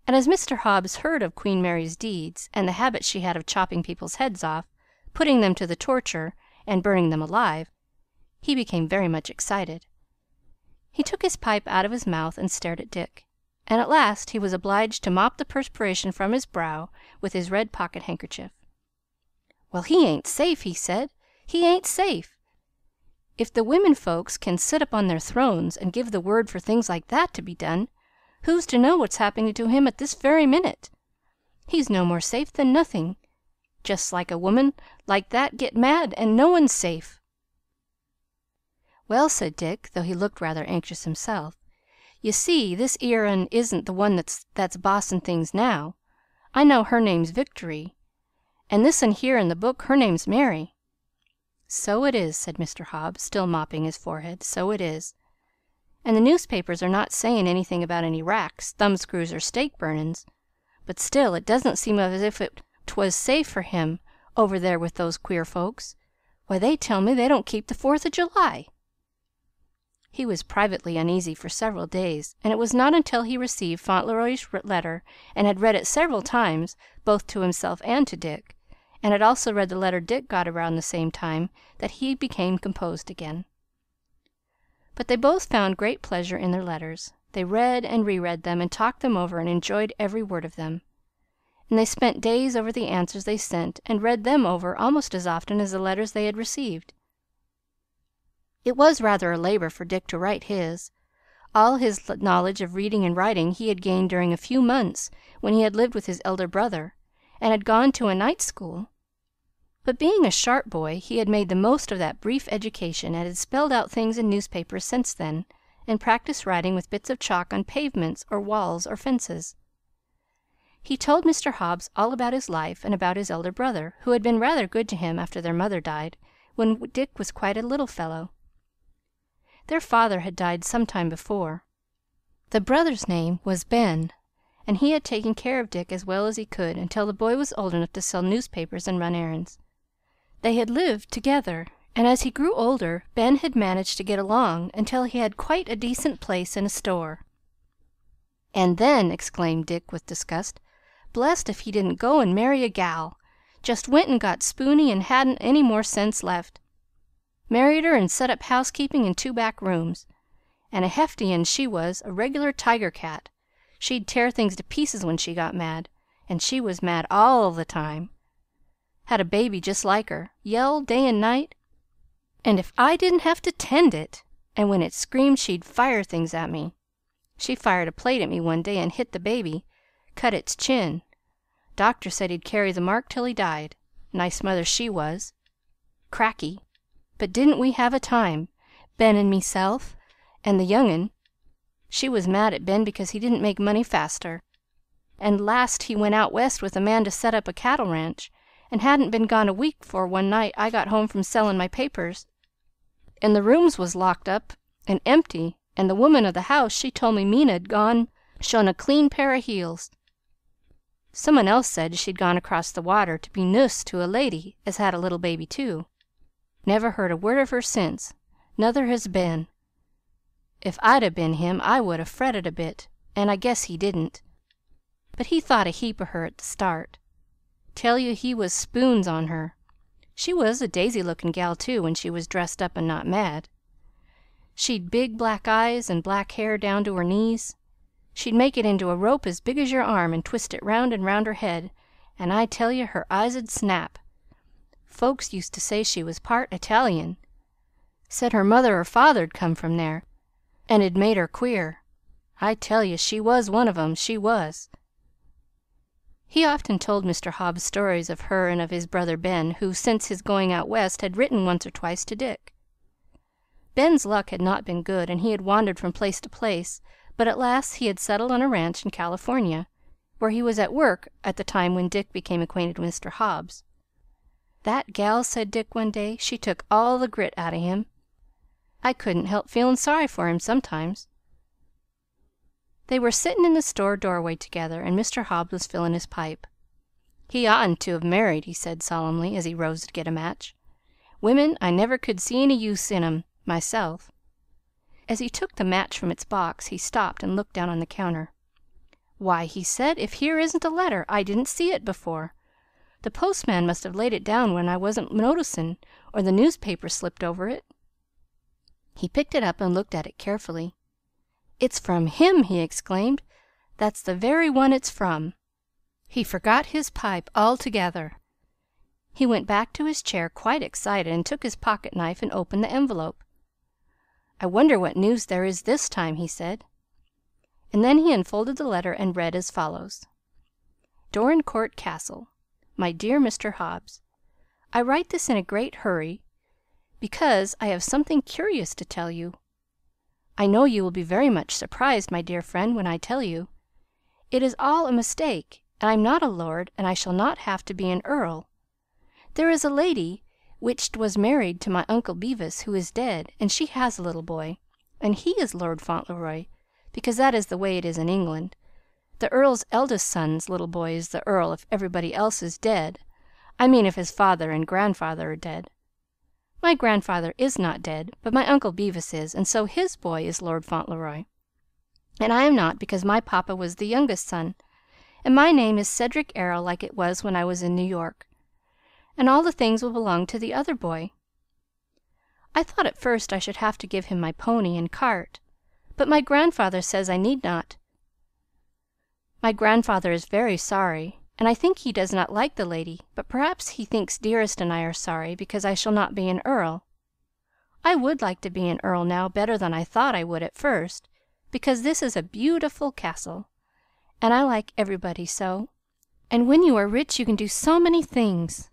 And as Mr. Hobbs heard of Queen Mary's deeds, and the habit she had of chopping people's heads off, putting them to the torture, and burning them alive, he became very much excited. He took his pipe out of his mouth and stared at Dick, and at last he was obliged to mop the perspiration from his brow with his red pocket handkerchief. "Well, he ain't safe," he said. "He ain't safe. If the women folks can sit up on their thrones and give the word for things like that to be done, who's to know what's happening to him at this very minute? He's no more safe than nothing. Just like a woman like that get mad, and no one's safe." "Well," said Dick, though he looked rather anxious himself, "you see, this 'ere 'un isn't the one that's bossin' things now. I know her name's Victory, and this 'un here in the book, her name's Mary." "So it is," said Mr. Hobbs, still mopping his forehead, "so it is. And the newspapers are not saying anything about any racks, thumbscrews, or stake burnin's, but still it doesn't seem as if 'twas safe for him over there with those queer folks. Why, they tell me they don't keep the 4th of July." He was privately uneasy for several days, and it was not until he received Fauntleroy's letter, and had read it several times, both to himself and to Dick, and had also read the letter Dick got around the same time, that he became composed again. But they both found great pleasure in their letters. They read and reread them, and talked them over, and enjoyed every word of them. And they spent days over the answers they sent, and read them over almost as often as the letters they had received. It was rather a labor for Dick to write his. All his knowledge of reading and writing he had gained during a few months when he had lived with his elder brother, and had gone to a night school. But being a sharp boy, he had made the most of that brief education, and had spelled out things in newspapers since then, and practiced writing with bits of chalk on pavements or walls or fences. He told Mr. Hobbs all about his life, and about his elder brother, who had been rather good to him after their mother died, when Dick was quite a little fellow. Their father had died some time before. The brother's name was Ben, and he had taken care of Dick as well as he could until the boy was old enough to sell newspapers and run errands. They had lived together, and as he grew older, Ben had managed to get along until he had quite a decent place in a store. "And then," exclaimed Dick with disgust, "blest if he didn't go and marry a gal! Just went and got spoony and hadn't any more sense left. Married her and set up housekeeping in 2 back rooms. And a hefty un she was, a regular tiger cat. She'd tear things to pieces when she got mad, and she was mad all the time. Had a baby just like her, yelled day and night, and if I didn't have to tend it, and when it screamed she'd fire things at me. She fired a plate at me one day and hit the baby, cut its chin. Doctor said he'd carry the mark till he died. Nice mother she was. Cracky. But didn't we have a time, Ben and meself, and the young un. She was mad at Ben because he didn't make money faster. and last he went out west with a man to set up a cattle ranch, and hadn't been gone a week 'fore one night I got home from sellin' my papers, and the rooms was locked up and empty, and the woman of the house, she told me Mina'd gone shown a clean pair o' heels. Some one else said she'd gone across the water to be nuss to a lady as had a little baby too. Never heard a word of her since, nuther has Ben. If I'd 'a' been him I would 'a' fretted a bit, and I guess he didn't. But he thought a heap o' her at the start. Tell you, he was spoons on her. She was a daisy lookin' gal, too, when she was dressed up and not mad. She'd big black eyes and black hair down to her knees. She'd make it into a rope as big as your arm and twist it round and round her head, and I tell you her eyes 'd snap. Folks used to say she was part Italian. Said her mother or father'd come from there, and it made her queer. I tell you, she was one of 'em, she was." He often told Mr. Hobbs stories of her and of his brother Ben, who, since his going out west, had written once or twice to Dick. Ben's luck had not been good, and he had wandered from place to place, but at last he had settled on a ranch in California, where he was at work at the time when Dick became acquainted with Mr. Hobbs. "That gal," said Dick one day, "she took all the grit out of him. I couldn't help feelin' sorry for him sometimes." They were sittin' in the store doorway together, and Mr. Hobbs was fillin' his pipe. "He oughtn't to have married," he said solemnly, as he rose to get a match. "Women, I never could see any use in 'em, myself." As he took the match from its box, he stopped and looked down on the counter. "Why," he said, "if here isn't a letter! I didn't see it before. The postman must have laid it down when I wasn't noticin', or the newspaper slipped over it." He picked it up and looked at it carefully. "It's from him!" he exclaimed. "That's the very one it's from." He forgot his pipe altogether. He went back to his chair quite excited, and took his pocket knife and opened the envelope. "I wonder what news there is this time," he said. And then he unfolded the letter and read as follows: "Dorincourt Castle. My dear Mr. Hobbs, I write this in a great hurry, because I have something curious to tell you. I know you will be very much surprised, my dear friend, when I tell you. It is all a mistake, and I'm not a lord, and I shall not have to be an earl. There is a lady which was married to my Uncle Beavis, who is dead, and she has a little boy, and he is Lord Fauntleroy, because that is the way it is in England. The earl's eldest son's little boy is the earl if everybody else is dead. I mean if his father and grandfather are dead. My grandfather is not dead, but my Uncle Beavis is, and so his boy is Lord Fauntleroy. And I am not, because my papa was the youngest son, and my name is Cedric Errol, like it was when I was in New York. And all the things will belong to the other boy. I thought at first I should have to give him my pony and cart, but my grandfather says I need not. My grandfather is very sorry, and I think he does not like the lady, but perhaps he thinks Dearest and I are sorry because I shall not be an earl. I would like to be an earl now better than I thought I would at first, because this is a beautiful castle, and I like everybody so, and when you are rich you can do so many things.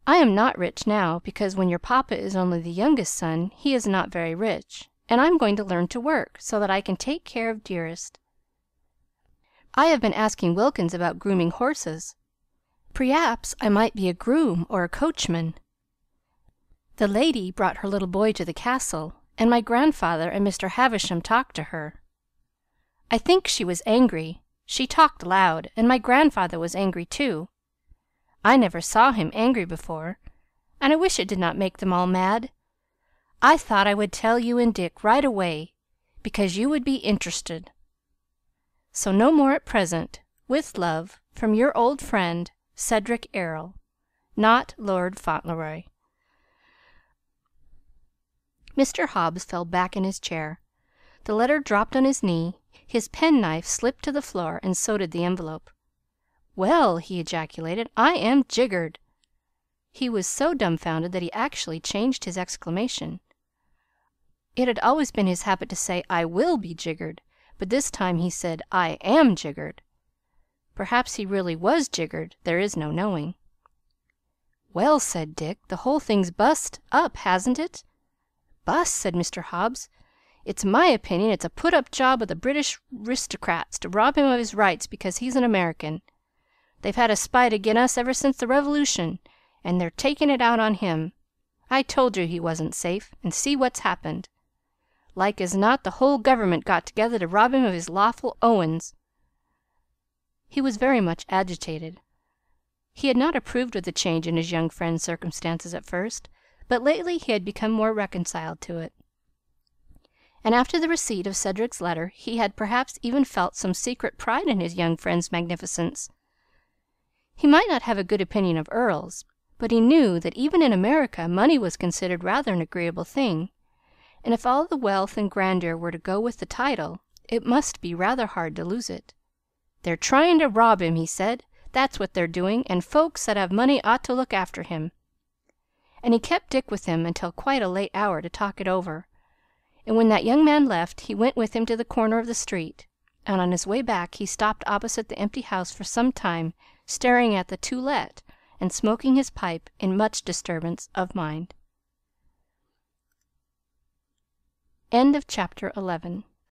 I am not rich now, because when your papa is only the youngest son, he is not very rich, and I'm going to learn to work, so that I can take care of Dearest. I have been asking Wilkins about grooming horses. Perhaps I might be a groom or a coachman. The lady brought her little boy to the castle, and my grandfather and Mr. Havisham talked to her. I think she was angry. She talked loud, and my grandfather was angry too. I never saw him angry before, and I wish it did not make them all mad. I thought I would tell you and Dick right away, because you would be interested. So no more at present. With love, from your old friend, Cedric Errol, not Lord Fauntleroy." Mr. Hobbs fell back in his chair. The letter dropped on his knee, his penknife slipped to the floor, and so did the envelope. "Well," he ejaculated, "I am jiggered!" He was so dumbfounded that he actually changed his exclamation. It had always been his habit to say, "I will be jiggered," but this time he said, "I am jiggered." Perhaps he really was jiggered, there is no knowing. "Well," said Dick, "the whole thing's bust up, hasn't it?" "Bust!" said Mr. Hobbs. It's my opinion it's a put-up job of the British aristocrats to rob him of his rights because he's an American. They've had a spite agin us ever since the Revolution, and they're taking it out on him. I told you he wasn't safe, and see what's happened. Like as not the whole government got together to rob him of his lawful owens." He was very much agitated. He had not approved of the change in his young friend's circumstances at first, but lately he had become more reconciled to it. And after the receipt of Cedric's letter he had perhaps even felt some secret pride in his young friend's magnificence. He might not have a good opinion of earls, but he knew that even in America money was considered rather an agreeable thing, and if all the wealth and grandeur were to go with the title, it must be rather hard to lose it. "They're trying to rob him," he said. "That's what they're doing, and folks that have money ought to look after him." And he kept Dick with him until quite a late hour to talk it over, and when that young man left he went with him to the corner of the street, and on his way back he stopped opposite the empty house for some time, staring at the "To Let" and smoking his pipe in much disturbance of mind. End of chapter 11.